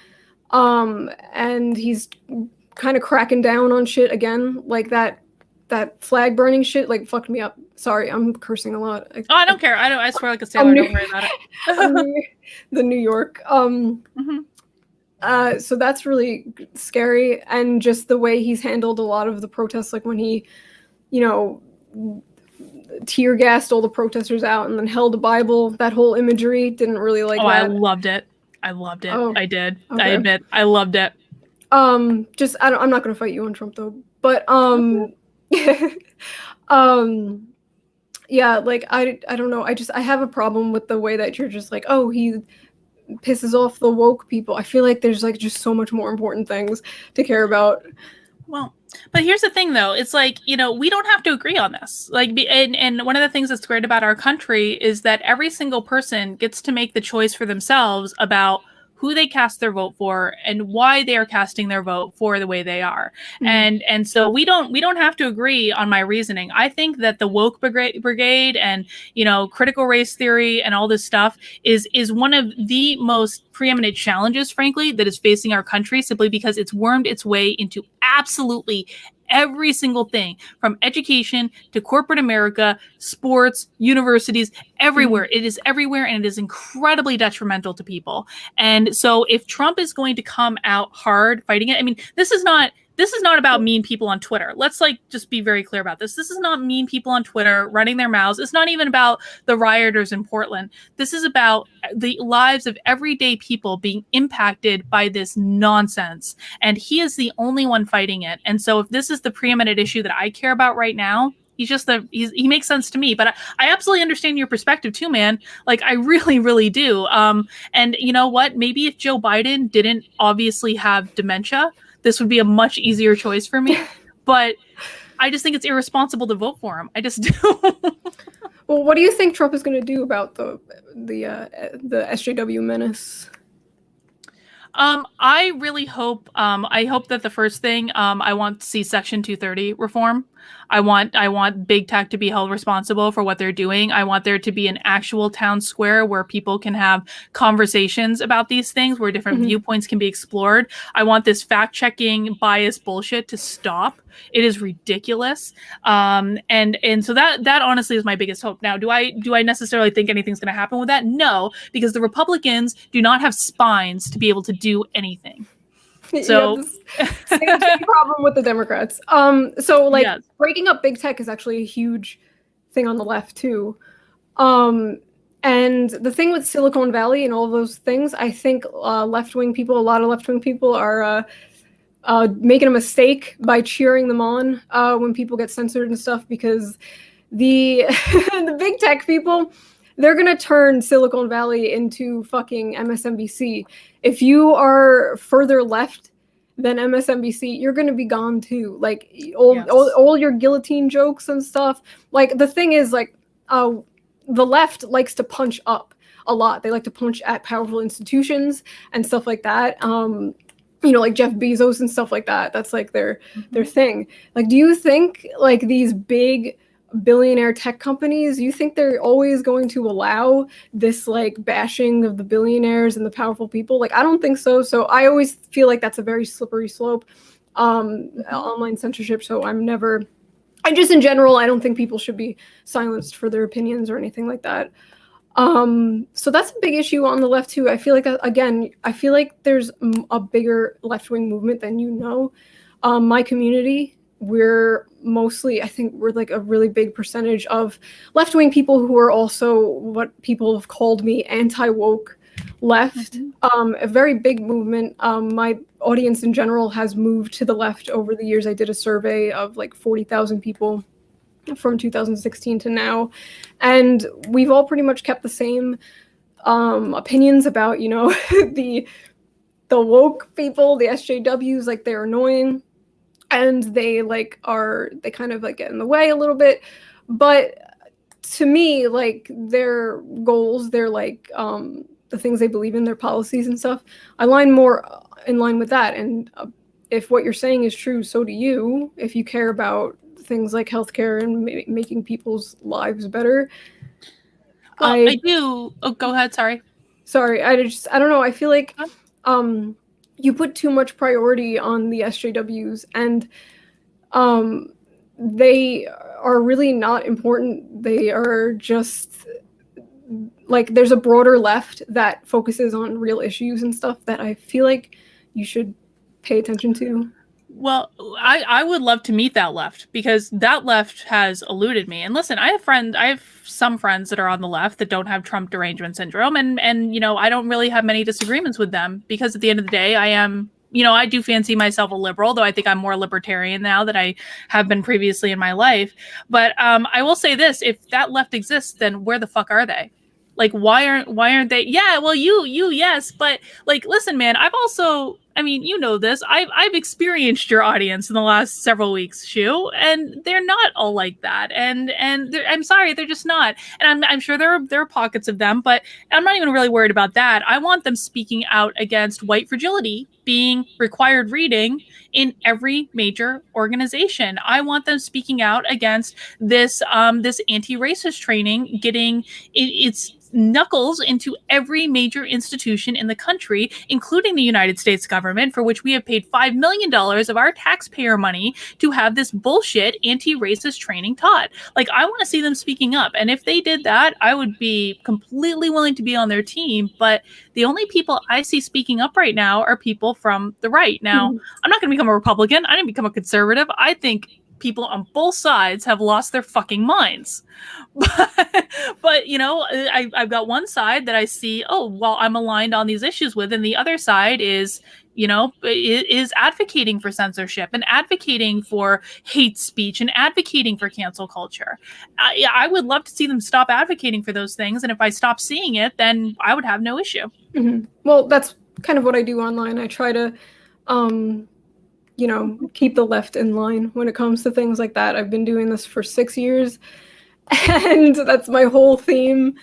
And he's kind of cracking down on shit again, like that flag burning shit, like fucked me up. Sorry, I'm cursing a lot. I don't care. I swear like a sailor. Don't worry about it. The New York. So that's really scary, and just the way he's handled a lot of the protests, like when he, tear gassed all the protesters out and then held a Bible. That whole imagery, didn't really like that. I loved it. Oh, I did. Okay. I admit, I loved it. I'm not gonna fight you on Trump though, but yeah, like I don't know. I have a problem with the way that you're just like, oh, he pisses off the woke people. I feel like there's like just so much more important things to care about. Well, but here's the thing though. It's like, we don't have to agree on this. Like, and one of the things that's great about our country is that every single person gets to make the choice for themselves about who they cast their vote for and why they are casting their vote for the way they are. Mm-hmm. And so we don't have to agree on my reasoning. I think that the woke brigade and, critical race theory and all this stuff is one of the most preeminent challenges, frankly, that is facing our country, simply because it's wormed its way into absolutely every single thing, from education to corporate America, sports, universities, everywhere. Mm-hmm. It is everywhere, and it is incredibly detrimental to people. And so if Trump is going to come out hard fighting it, I mean, this is not about mean people on Twitter. Let's just be very clear about this. This is not mean people on Twitter running their mouths. It's not even about the rioters in Portland. This is about the lives of everyday people being impacted by this nonsense. And he is the only one fighting it. And so if this is the preeminent issue that I care about right now, he makes sense to me. But I absolutely understand your perspective too, man. Like, I really, really do. And you know what? Maybe if Joe Biden didn't obviously have dementia, this would be a much easier choice for me. But I just think it's irresponsible to vote for him. I just do. Well, what do you think Trump is going to do about the SJW menace? I really hope, I hope that the first thing, I want to see Section 230 reform. I want big tech to be held responsible for what they're doing. I want there to be an actual town square where people can have conversations about these things, where different viewpoints can be explored. I want this fact-checking bias bullshit to stop. It is ridiculous. And so that honestly is my biggest hope. Now, do I necessarily think anything's going to happen with that? No, because the Republicans do not have spines to be able to do anything. So you have the same problem with the Democrats. So like yes. breaking up big tech is actually a huge thing on the left too. And the thing with Silicon Valley and all of those things, I think left-wing people, a lot of left-wing people are making a mistake by cheering them on when people get censored and stuff, because the the big tech people, they're gonna turn Silicon Valley into fucking MSNBC. If you are further left than MSNBC, you're gonna be gone too. Like all your guillotine jokes and stuff. Like the thing is, like the left likes to punch up a lot. They like to punch at powerful institutions and stuff like that. You know, like Jeff Bezos and stuff like that. That's like their thing. Like, do you think like these big billionaire tech companies, you think they're always going to allow this like bashing of the billionaires and the powerful people? Like, I don't think so. So I always feel like that's a very slippery slope, online censorship. So I just in general, I don't think people should be silenced for their opinions or anything like that. So that's a big issue on the left too. I feel like, again, I feel like there's a bigger left-wing movement than you know. My community, we're mostly, I think we're like a really big percentage of left-wing people who are also what people have called me anti-woke left. A very big movement. My audience in general has moved to the left over the years. I did a survey of like 40,000 people from 2016 to now, and we've all pretty much kept the same opinions about, you know, the woke people, the SJWs. Like, they're annoying and they kind of like get in the way a little bit, but to me, like, their goals, their like the things they believe in, their policies and stuff, I line more in line with that. And if what you're saying is true, so do you. If you care about things like healthcare and making people's lives better. Well, I do. Oh, go ahead. Sorry. I don't know. I feel like you put too much priority on the SJWs, and they are really not important. They are just like, there's a broader left that focuses on real issues and stuff that I feel like you should pay attention to. Well, I would love to meet that left, because that left has eluded me. And listen, I have some friends that are on the left that don't have Trump derangement syndrome, and you know, I don't really have many disagreements with them, because at the end of the day, I am, you know, I do fancy myself a liberal, though I think I'm more libertarian now than I have been previously in my life. But I will say this: if that left exists, then where the fuck are they? Like, why aren't they? Yeah, well, you yes, but like, listen, man, I've also, I mean, you know this, I've experienced your audience in the last several weeks, Shu, and they're not all like that. And I'm sorry, they're just not. And I'm sure there are pockets of them, but I'm not even really worried about that. I want them speaking out against white fragility being required reading in every major organization. I want them speaking out against this this anti-racist training getting its knuckles into every major institution in the country, including the United States government, for which we have paid $5 million of our taxpayer money to have this bullshit anti-racist training taught. Like, I want to see them speaking up. And if they did that, I would be completely willing to be on their team. But the only people I see speaking up right now are people from the right. Now, I'm not going to become a Republican. I didn't become a conservative. I think people on both sides have lost their fucking minds. But you know, I've got one side that I see, oh, well, I'm aligned on these issues with, and the other side is, you know, is advocating for censorship and advocating for hate speech and advocating for cancel culture. I would love to see them stop advocating for those things, and if I stop seeing it, then I would have no issue. Well, that's kind of what I do online. I try to you know, keep the left in line when it comes to things like that. I've been doing this for 6 years, and that's my whole theme.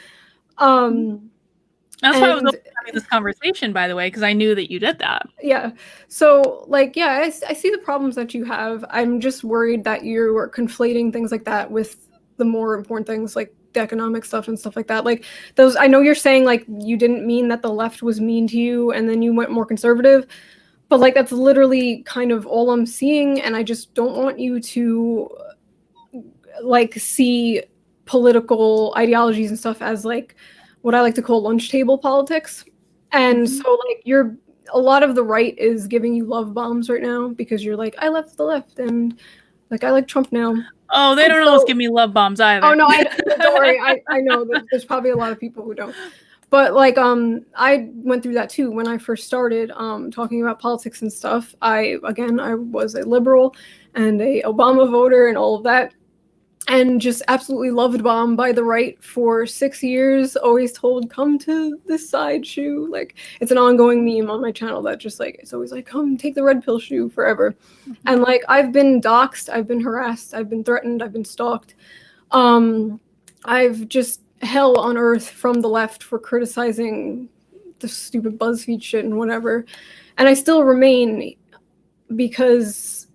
That's why I was And having this conversation, by the way, because I knew that you did that. yeah, so like, yeah, I see the problems that you have. I'm just worried that you are conflating things like that with the more important things, like the economic stuff and stuff like that. Like those, I know you're saying like you didn't mean that the left was mean to you and then you went more conservative, but like that's literally kind of all I'm seeing, and I just don't want you to like see political ideologies and stuff as like what I like to call lunch table politics. And so like you're a lot of the right is giving you love bombs right now because you're like, I left the left and like I like Trump now. Oh, they And don't always give me love bombs either. Oh no, don't worry. I know that there's probably a lot of people who don't. But like I went through that too when I first started talking about politics and stuff. I was a liberal and a Obama voter and all of that, and just absolutely loved bomb by the right for 6 years. Always told, come to this side, shoe. Like it's an ongoing meme on my channel that just like it's always like, come take the red pill, shoe, forever. And like I've been doxxed, I've been harassed, I've been threatened, I've been stalked. I've just hell on earth from the left for criticizing the stupid BuzzFeed shit and whatever. And I still remain because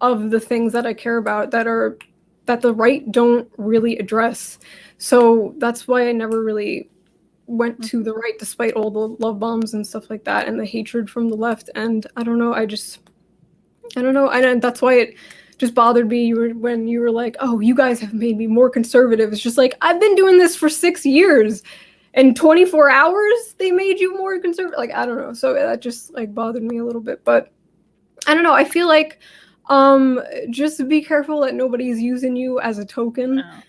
of the things that I care about that the right don't really address. So that's why I never really went to the right despite all the love bombs and stuff like that and the hatred from the left. And I don't know, I don't know. And that's why it just bothered me when you were like, oh, you guys have made me more conservative. It's just like, I've been doing this for 6 years. In 24 hours, they made you more conservative. Like, I don't know. So that just like bothered me a little bit. But I don't know. I feel like just be careful that nobody's using you as a token. Oh,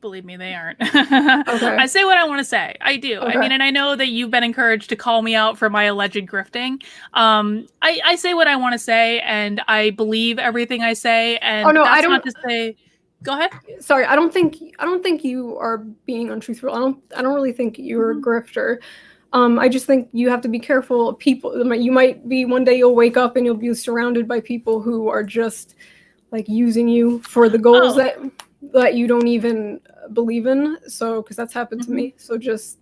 believe me, they aren't. Okay. I say what I want to say. I do. Okay. I mean, and I know that you've been encouraged to call me out for my alleged grifting. I say what I want to say, and I believe everything I say. And Oh no, that's I don't. not to say. Go ahead. Sorry, I don't think you are being untruthful. I don't really think you're a grifter. I just think you have to be careful. People, you might be one day you'll wake up and you'll be surrounded by people who are just like using you for the goals that you don't even believe in. So, because that's happened to me. So just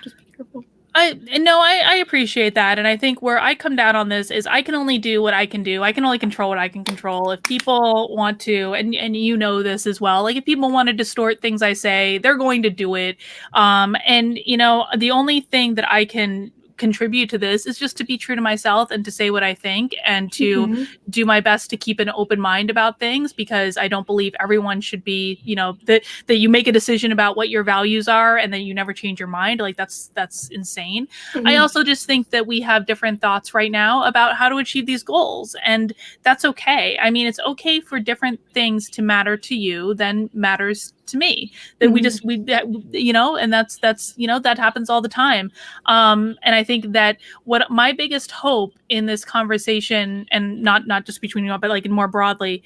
just be careful. I appreciate that. And I think where I come down on this is I can only do what I can do. I can only control what I can control. If people want to, and you know this as well, like if people want to distort things I say, they're going to do it. And you know, the only thing that I can contribute to this is just to be true to myself and to say what I think and to do my best to keep an open mind about things, because I don't believe everyone should be, you know, that you make a decision about what your values are and then you never change your mind. Like that's insane. I also just think that we have different thoughts right now about how to achieve these goals, and that's okay. I mean, it's okay for different things to matter to you than matters to me. That you know, and that's you know, that happens all the time. And I think that what my biggest hope in this conversation, and not just between you, but like more broadly,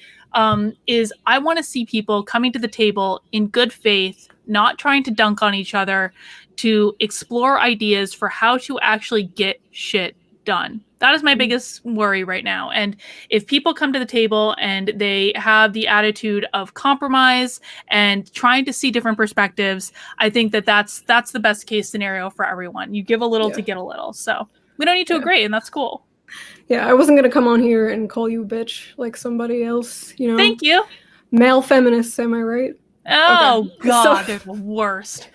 is I want to see people coming to the table in good faith, not trying to dunk on each other, to explore ideas for how to actually get shit done. That is my biggest worry right now. And if people come to the table and they have the attitude of compromise and trying to see different perspectives, I think that that's the best case scenario for everyone. You give a little to get a little. So we don't need to agree, and that's cool. Yeah, I wasn't gonna come on here and call you a bitch like somebody else, you know. Thank you. Male feminists, am I right? Oh, okay. God, they're the worst.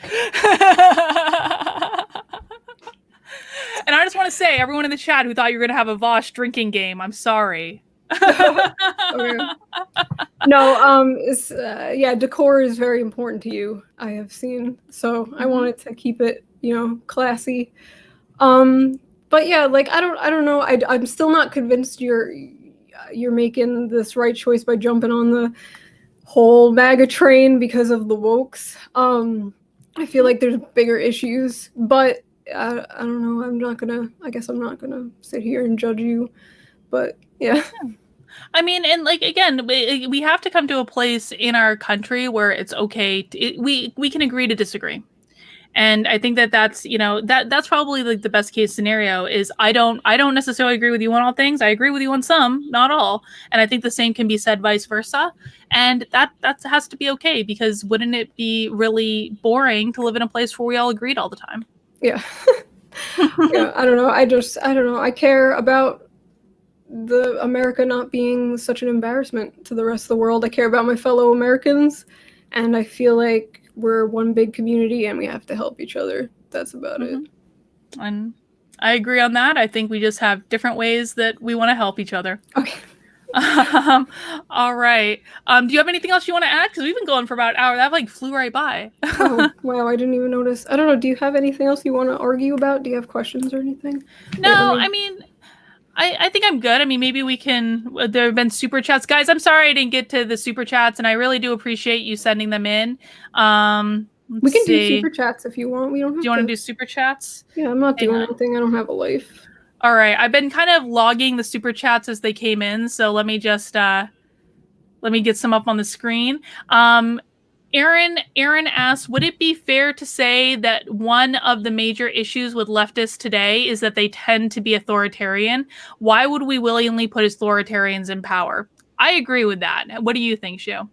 And I just want to say, everyone in the chat who thought you were going to have a Vosh drinking game, I'm sorry. Okay. No, yeah, decor is very important to you, I have seen. So I wanted to keep it, you know, classy. But yeah, like I don't know. I'm still not convinced you're making this right choice by jumping on the whole MAGA train because of the wokes. I feel like there's bigger issues, but I don't know. I guess I'm not gonna sit here and judge you, but yeah. I mean, and like, again, we have to come to a place in our country where it's okay. We can agree to disagree. And I think that that's, you know, that's probably like the best case scenario is I don't necessarily agree with you on all things. I agree with you on some, not all. And I think the same can be said vice versa. And that has to be okay, because wouldn't it be really boring to live in a place where we all agreed all the time? Yeah. Yeah, I don't know. I don't know. I care about the America not being such an embarrassment to the rest of the world. I care about my fellow Americans, and I feel like we're one big community and we have to help each other. That's about it. And I agree on that. I think we just have different ways that we want to help each other. Okay. Um, all right. Do you have anything else you want to add? Because we've been going for about an hour. That like flew right by. Oh, wow, I didn't even notice. I don't know. Do you have anything else you want to argue about? Do you have questions or anything? No, I mean, I think I'm good. I mean, maybe we can. There have been super chats, guys. I'm sorry I didn't get to the super chats, and I really do appreciate you sending them in. We Let's can do see. super chats if you want. We don't have Do you want to do super chats? Yeah, I'm not Hang doing on. anything. I don't have a life. All right, I've been kind of logging the super chats as they came in, so let me just let me get some up on the screen. Aaron asks, would it be fair to say that one of the major issues with leftists today is that they tend to be authoritarian? Why would we willingly put authoritarians in power? I agree with that. What do you think, Shu?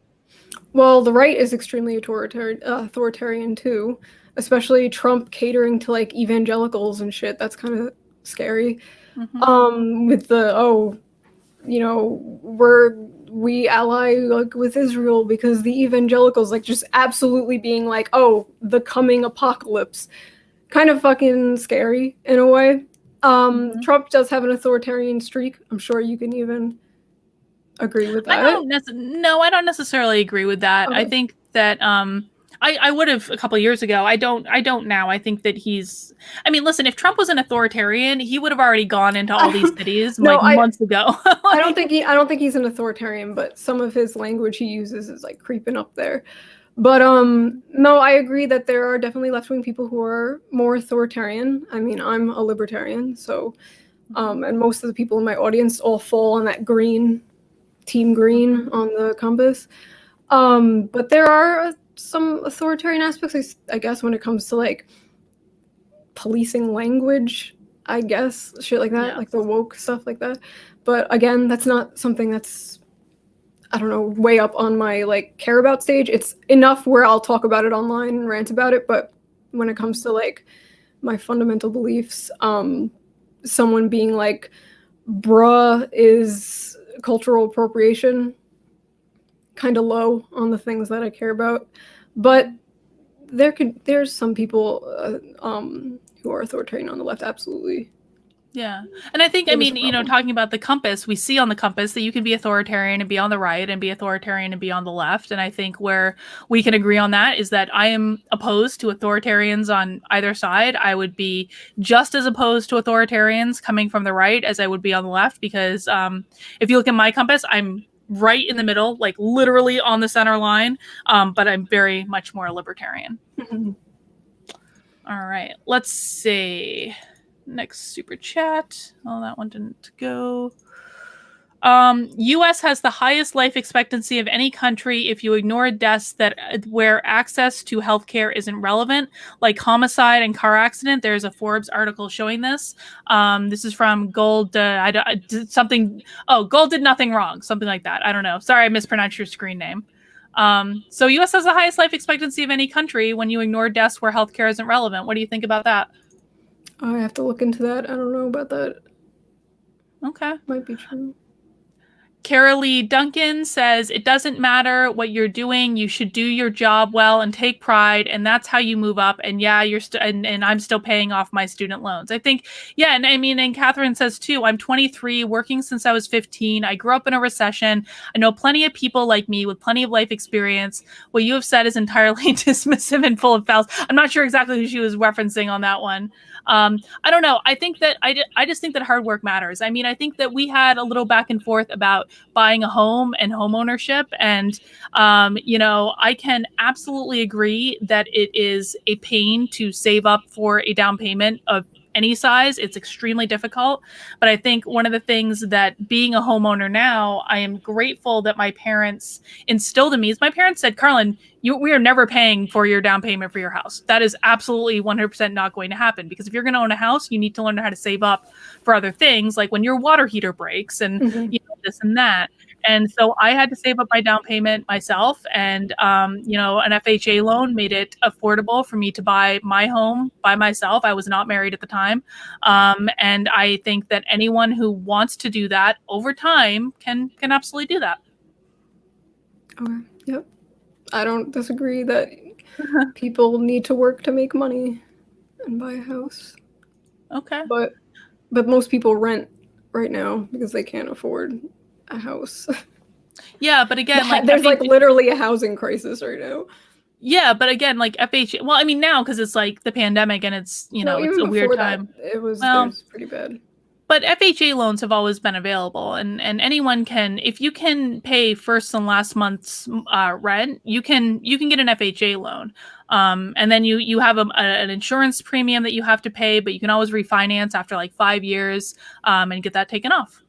Well, the right is extremely authoritarian too, especially Trump catering to like evangelicals and shit. That's kind of scary. With the we ally like with Israel because the evangelicals like just absolutely being like, oh, the coming apocalypse. Kind of fucking scary in a way. Trump does have an authoritarian streak. I'm sure you can even agree with that. I don't necessarily agree with that. Okay. I think that I would have a couple of years ago. I don't now. I think that I mean, listen, if Trump was an authoritarian, he would have already gone into all these cities months ago. I don't think he's an authoritarian, but some of his language he uses is like creeping up there. But no, I agree that there are definitely left-wing people who are more authoritarian. I mean, I'm a libertarian, so and most of the people in my audience all fall on that team green on the compass. But there are some authoritarian aspects, I guess, when it comes to like policing language, I guess, shit like that, like the woke stuff like that. But again, that's not something that's, I don't know, way up on my like care about stage. It's enough where I'll talk about it online and rant about it, but when it comes to like my fundamental beliefs, someone being like, bruh is cultural appropriation, kind of low on the things that I care about. But there's some people who are authoritarian on the left, absolutely. Yeah. And I think, I mean, talking about the compass, we see on the compass that you can be authoritarian and be on the right and be authoritarian and be on the left. And I think where we can agree on that is that I am opposed to authoritarians on either side. I would be just as opposed to authoritarians coming from the right as I would be on the left, because if you look at my compass, I'm right in the middle, like literally on the center line, but I'm very much more libertarian. All right, let's see. Next super chat. Oh, that one didn't go. U.S. has the highest life expectancy of any country if you ignore deaths where access to healthcare isn't relevant, like homicide and car accident. There's a Forbes article showing this. This is from Gold. I did something. Oh, Gold did nothing wrong. Something like that. I don't know. Sorry, I mispronounced your screen name. So U.S. has the highest life expectancy of any country when you ignore deaths where healthcare isn't relevant. What do you think about that? I have to look into that. I don't know about that. Okay. Might be true. Carolee Duncan says, it doesn't matter what you're doing. You should do your job well and take pride. And that's how you move up. And yeah, and I'm still paying off my student loans. I think, yeah. And I mean, and Catherine says too, I'm 23, working since I was 15. I grew up in a recession. I know plenty of people like me with plenty of life experience. What you have said is entirely dismissive and full of fails. I'm not sure exactly who she was referencing on that one. I don't know. I think that I just think that hard work matters. I mean, I think that we had a little back and forth about buying a home and home ownership. And, I can absolutely agree that it is a pain to save up for a down payment of any size. It's extremely difficult. But I think one of the things that being a homeowner now, I am grateful that my parents instilled in me is my parents said, Carlin, we are never paying for your down payment for your house. That is absolutely 100% not going to happen, because if you're going to own a house, you need to learn how to save up for other things, like when your water heater breaks and this and that. And so I had to save up my down payment myself. And, an FHA loan made it affordable for me to buy my home by myself. I was not married at the time. And I think that anyone who wants to do that over time can absolutely do that. Okay. Yep. I don't disagree that people need to work to make money and buy a house. Okay. But most people rent right now because they can't afford a house. Yeah, but again, like there's like literally a housing crisis right now. Yeah, but again, like FHA. Well, I mean now because it's like the pandemic and it's it's a weird time. It was pretty bad. But FHA loans have always been available, and anyone can, if you can pay first and last month's rent, you can get an FHA loan, and then you have an insurance premium that you have to pay, but you can always refinance after like 5 years and get that taken off.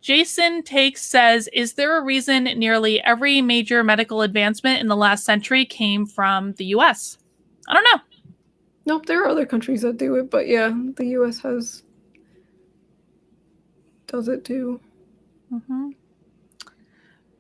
Jason Takes says, is there a reason nearly every major medical advancement in the last century came from the US? I don't know. Nope, there are other countries that do it, but yeah, the US does it too. Mm-hmm.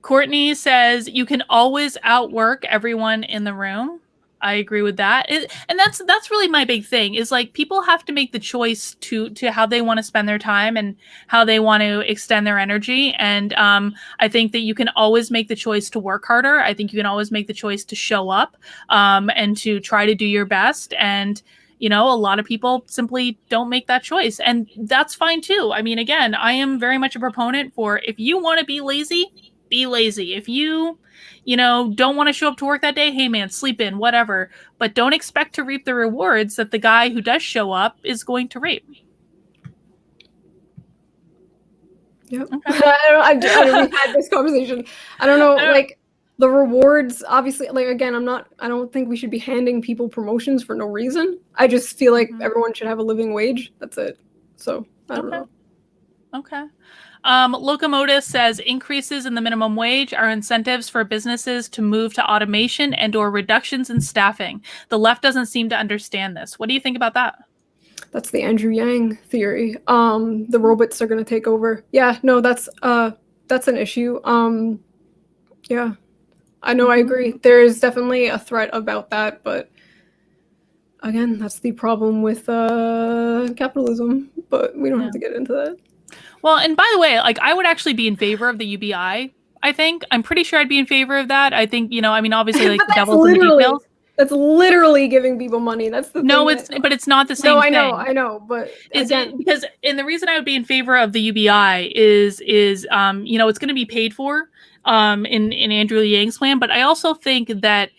Courtney says, you can always outwork everyone in the room. I agree with that. And that's really my big thing is like people have to make the choice to how they want to spend their time and how they want to extend their energy. And I think that you can always make the choice to work harder. I think you can always make the choice to show up and to try to do your best. And a lot of people simply don't make that choice. And that's fine too. I mean, again, I am very much a proponent for if you want to be lazy, be lazy. If you don't want to show up to work that day, hey man, sleep in, whatever. But don't expect to reap the rewards that the guy who does show up is going to reap. Yep. Okay. I don't, we had this conversation. I don't know, like the rewards, obviously, like again, I don't think we should be handing people promotions for no reason. I just feel like everyone should have a living wage. That's it. So I don't know. Okay. Locomotive says increases in the minimum wage are incentives for businesses to move to automation and or reductions in staffing. The left doesn't seem to understand this. What do you think about that? That's the Andrew Yang theory. The robots are going to take over. Yeah, no, that's an issue. Yeah, I know, I agree. There is definitely a threat about that, but again, that's the problem with capitalism. But we don't have to get into that. Well, and by the way, like I would actually be in favor of the UBI. I think I'm pretty sure I'd be in favor of that. I think I mean, obviously, like the devil's in the details. That's literally giving people money. That's the thing. But it's not the same. No, I know, but because the reason I would be in favor of the UBI is it's going to be paid for in Andrew Yang's plan, but I also think that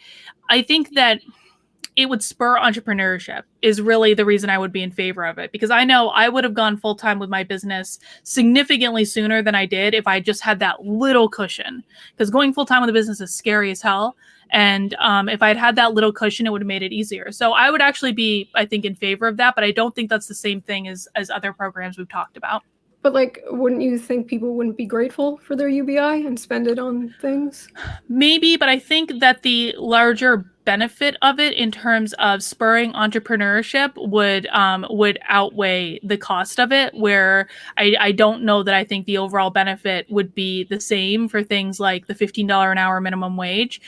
it would spur entrepreneurship is really the reason I would be in favor of it, because I know I would have gone full time with my business significantly sooner than I did if I just had that little cushion, because going full time with a business is scary as hell. And if I'd had that little cushion, it would have made it easier. So I would actually be, I think, in favor of that, but I don't think that's the same thing as other programs we've talked about. But like, wouldn't you think people wouldn't be grateful for their UBI and spend it on things? Maybe, but I think that the larger benefit of it in terms of spurring entrepreneurship would outweigh the cost of it, where I don't know that I think the overall benefit would be the same for things like the $15 an hour minimum wage,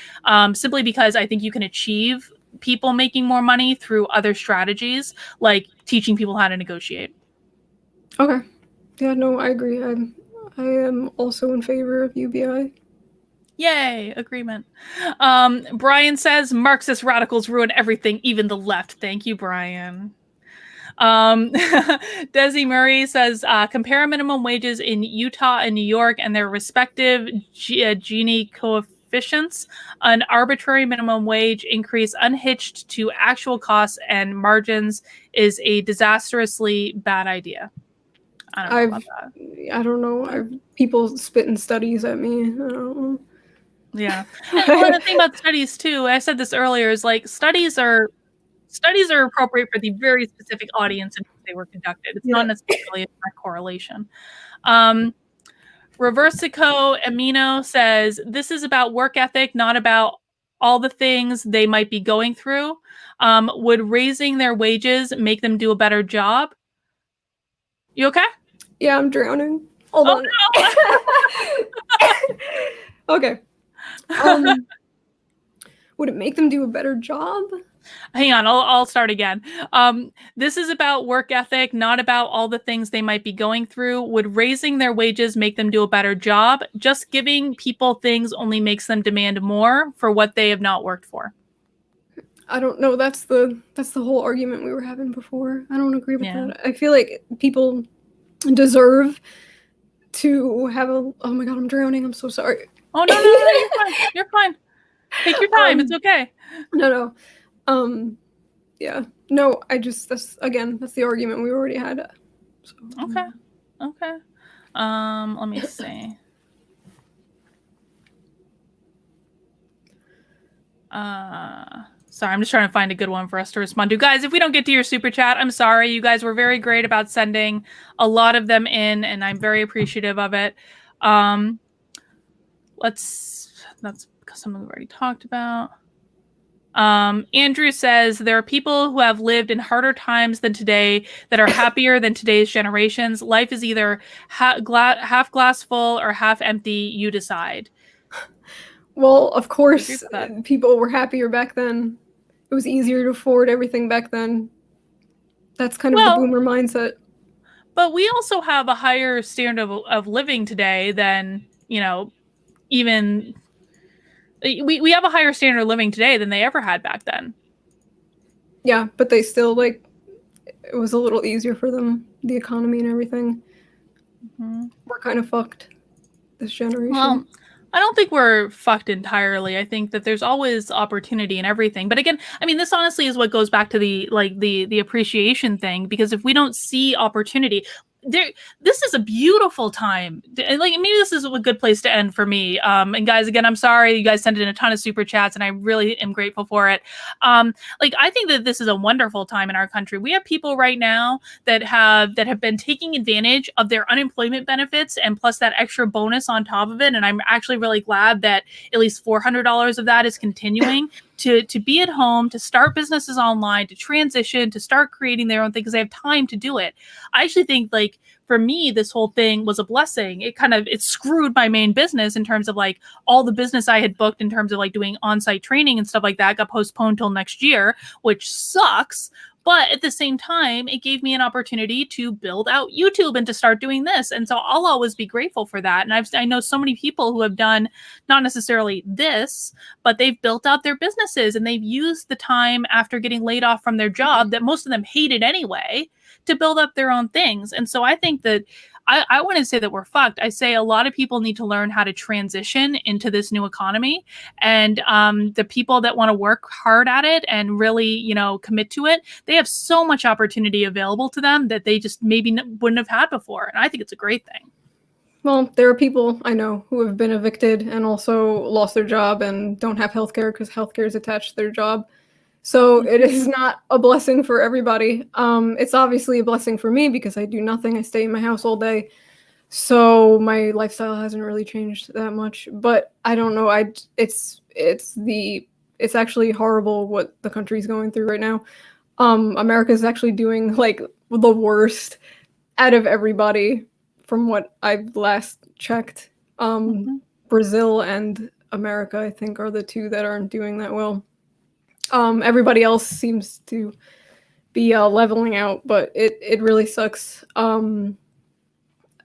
simply because I think you can achieve people making more money through other strategies, like teaching people how to negotiate. Okay. Yeah, no, I agree. I am also in favor of UBI. Yay, agreement. Brian says Marxist radicals ruin everything, even the left. Thank you, Brian. Desi Murray says compare minimum wages in Utah and New York and their respective Gini coefficients. An arbitrary minimum wage increase unhitched to actual costs and margins is a disastrously bad idea. I don't know about that. I don't know. People spitting studies at me. I don't know. Yeah. And the thing about studies too, I said this earlier, is like studies are appropriate for the very specific audience in which they were conducted. It's not necessarily a direct correlation. Reversico Amino says this is about work ethic, not about all the things they might be going through. Would raising their wages make them do a better job? You okay? Yeah, I'm drowning. Hold on. No. Okay. Would it make them do a better job? Hang on, I'll start again. This is about work ethic, not about all the things they might be going through. Would raising their wages make them do a better job? Just giving people things only makes them demand more for what they have not worked for. I don't know. That's the whole argument we were having before. I don't agree with Yeah. that. I feel like people deserve to have a. Oh my god, I'm drowning. I'm so sorry. Oh no, you're fine. You're fine. Take your time. It's okay. No. Yeah. No, that's the argument we already had. So. Okay. Let me see. Sorry, I'm just trying to find a good one for us to respond to. Guys, if we don't get to your super chat, I'm sorry. You guys were very great about sending a lot of them in, and I'm very appreciative of it. That's something we've already talked about. Andrew says there are people who have lived in harder times than today that are happier than today's generations. Life is either half glass full or half empty. You decide. Well, of course, people were happier back then. It was easier to afford everything back then. That's kind of the boomer mindset. But we also have a higher standard of living today than, even... We have a higher standard of living today than they ever had back then. Yeah, but they still, it was a little easier for them, the economy and everything. Mm-hmm. We're kind of fucked, this generation. Well, I don't think we're fucked entirely. I think that there's always opportunity in everything. But again, I mean, this honestly is what goes back to the appreciation thing, because if we don't see opportunity, this is a beautiful time. Maybe this is a good place to end for me. And guys, again, I'm sorry you guys sent in a ton of super chats, and I really am grateful for it. I think that this is a wonderful time in our country. We have people right now that have been taking advantage of their unemployment benefits and plus that extra bonus on top of it. And I'm actually really glad that at least $400 of that is continuing. To be at home, to start businesses online, to transition, to start creating their own thing because they have time to do it. I actually think for me, this whole thing was a blessing. It screwed my main business in terms of all the business I had booked in terms of doing on-site training and stuff like that got postponed till next year, which sucks. But at the same time, it gave me an opportunity to build out YouTube and to start doing this. And so I'll always be grateful for that. And I know so many people who have done not necessarily this, but they've built out their businesses and they've used the time after getting laid off from their job that most of them hated anyway to build up their own things. And so I think that I wouldn't say that we're fucked. I say a lot of people need to learn how to transition into this new economy. And the people that want to work hard at it and really, commit to it, they have so much opportunity available to them that they just maybe wouldn't have had before. And I think it's a great thing. Well, there are people I know who have been evicted and also lost their job and don't have healthcare because healthcare is attached to their job. So it is not a blessing for everybody. It's obviously a blessing for me because I do nothing. I stay in my house all day. So my lifestyle hasn't really changed that much. But I don't know. It's actually horrible what the country's going through right now. America's actually doing the worst out of everybody from what I've last checked. Brazil and America, I think, are the two that aren't doing that well. Everybody else seems to be leveling out, but it really sucks. Yeah,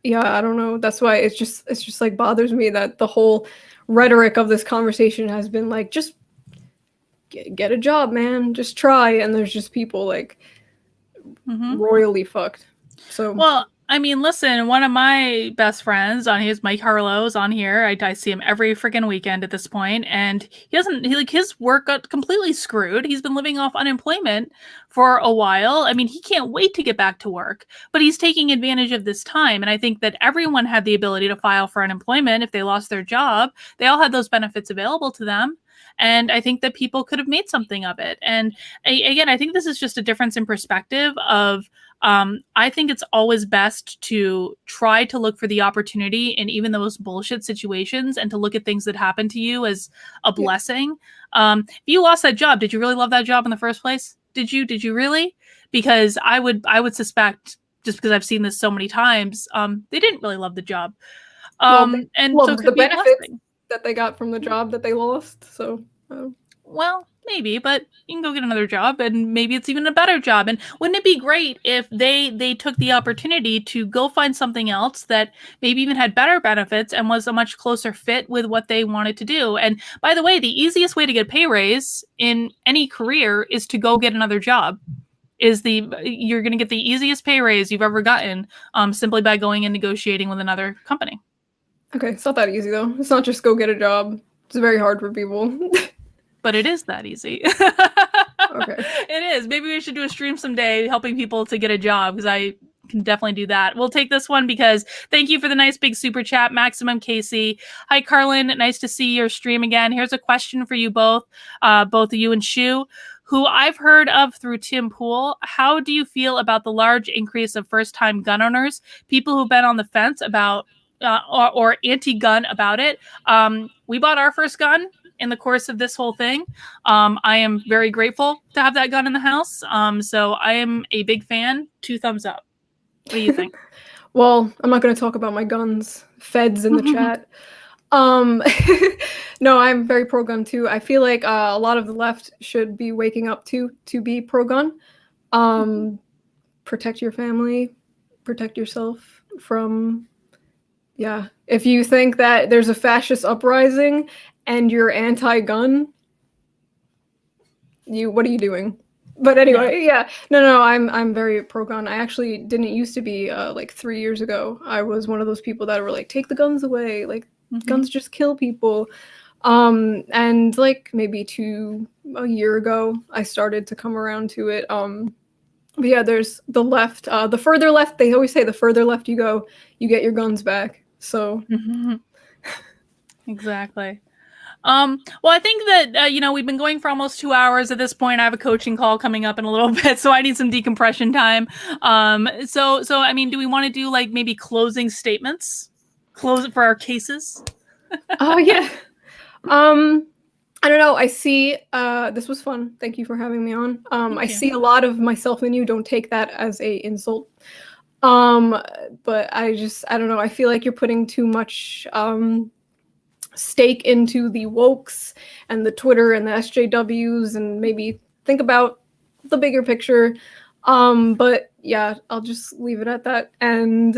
I don't know. That's why it's just bothers me that the whole rhetoric of this conversation has been just get a job, man. Just try. And there's just people royally fucked. So well, I mean, listen, one of my best friends Mike Harlow's on here. I see him every freaking weekend at this point, and his work got completely screwed. He's been living off unemployment for a while. I mean, he can't wait to get back to work, but he's taking advantage of this time. And I think that everyone had the ability to file for unemployment if they lost their job. They all had those benefits available to them. And I think that people could have made something of it. And again, I think this is just a difference in perspective of, I think it's always best to try to look for the opportunity in even those bullshit situations and to look at things that happen to you as a blessing. If you lost that job, did you really love that job in the first place? Did you really? Because I would suspect, just because I've seen this so many times, they didn't really love the job. Well, And so well, it the could be a benefits blessing. that they got from the job that they lost. So, Well, maybe, but you can go get another job, and maybe it's even a better job. And wouldn't it be great if they took the opportunity to go find something else that maybe even had better benefits and was a much closer fit with what they wanted to do? And by the way, the easiest way to get a pay raise in any career is to go get another job. You're going to get the easiest pay raise you've ever gotten, simply by going and negotiating with another company. okay, it's not that easy though. It's not just go get a job. It's very hard for people. But it is that easy. Okay. It is. Maybe we should do a stream someday helping people to get a job, because I can definitely do that. We'll take this one because thank you for the nice big super chat, Maximum Casey. Hi, Carlin. Nice to see your stream again. Here's a question for you both of you and Shu, who I've heard of through Tim Pool. How do you feel about the large increase of first-time gun owners, people who've been on the fence about or anti-gun about it? We bought our first gun in the course of this whole thing. I am very grateful to have that gun in the house. So I am a big fan. 2 thumbs up. What do you think? Well, I'm not going to talk about my guns. Feds in the chat. No, I'm very pro-gun too. I feel like a lot of the left should be waking up to be pro-gun. Protect your family, protect yourself from, yeah. If you think that there's a fascist uprising and you're anti-gun, what are you doing? But anyway, yeah. No, I'm very pro-gun. I actually didn't used to be. Like 3 years ago, I was one of those people that were like, take the guns away. Like, guns just kill people. And like maybe a year ago, I started to come around to it. But yeah, there's the left. The further left, they always say the further left you go, you get your guns back. So exactly. Well, I think that, we've been going for almost 2 hours at this point. I have a coaching call coming up in a little bit, so I need some decompression time. So I mean, do we want to do like maybe closing statements? Close it for our cases? Oh yeah. I don't know. I see. This was fun. Thank you for having me on. I see a lot of myself in you. Don't take that as a insult. But I don't know. I feel like you're putting too much stake into the wokes and the Twitter and the SJWs, and maybe think about the bigger picture. But yeah, I'll just leave it at that. And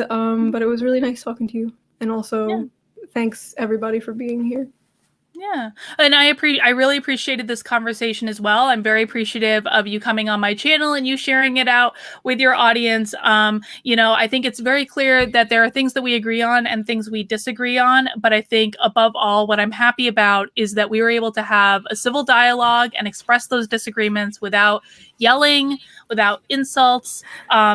but it was really nice talking to you. And also, thanks everybody for being here. Yeah. And I really appreciated this conversation as well. I'm very appreciative of you coming on my channel and you sharing it out with your audience. I think it's very clear that there are things that we agree on and things we disagree on. But I think above all, what I'm happy about is that we were able to have a civil dialogue and express those disagreements without yelling, without insults,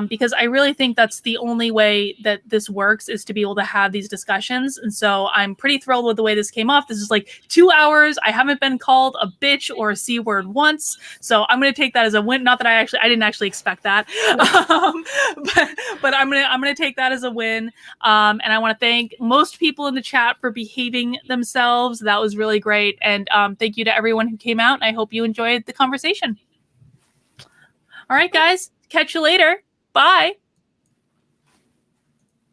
because I really think that's the only way that this works, is to be able to have these discussions. And so I'm pretty thrilled with the way this came off. This is like 2 hours. I haven't been called a bitch or a C word once. So I'm going to take that as a win. Not that I didn't actually expect that. But I'm going to take that as a win. And I want to thank most people in the chat for behaving themselves. That was really great. And thank you to everyone who came out. And I hope you enjoyed the conversation. All right, guys. Catch you later. Bye.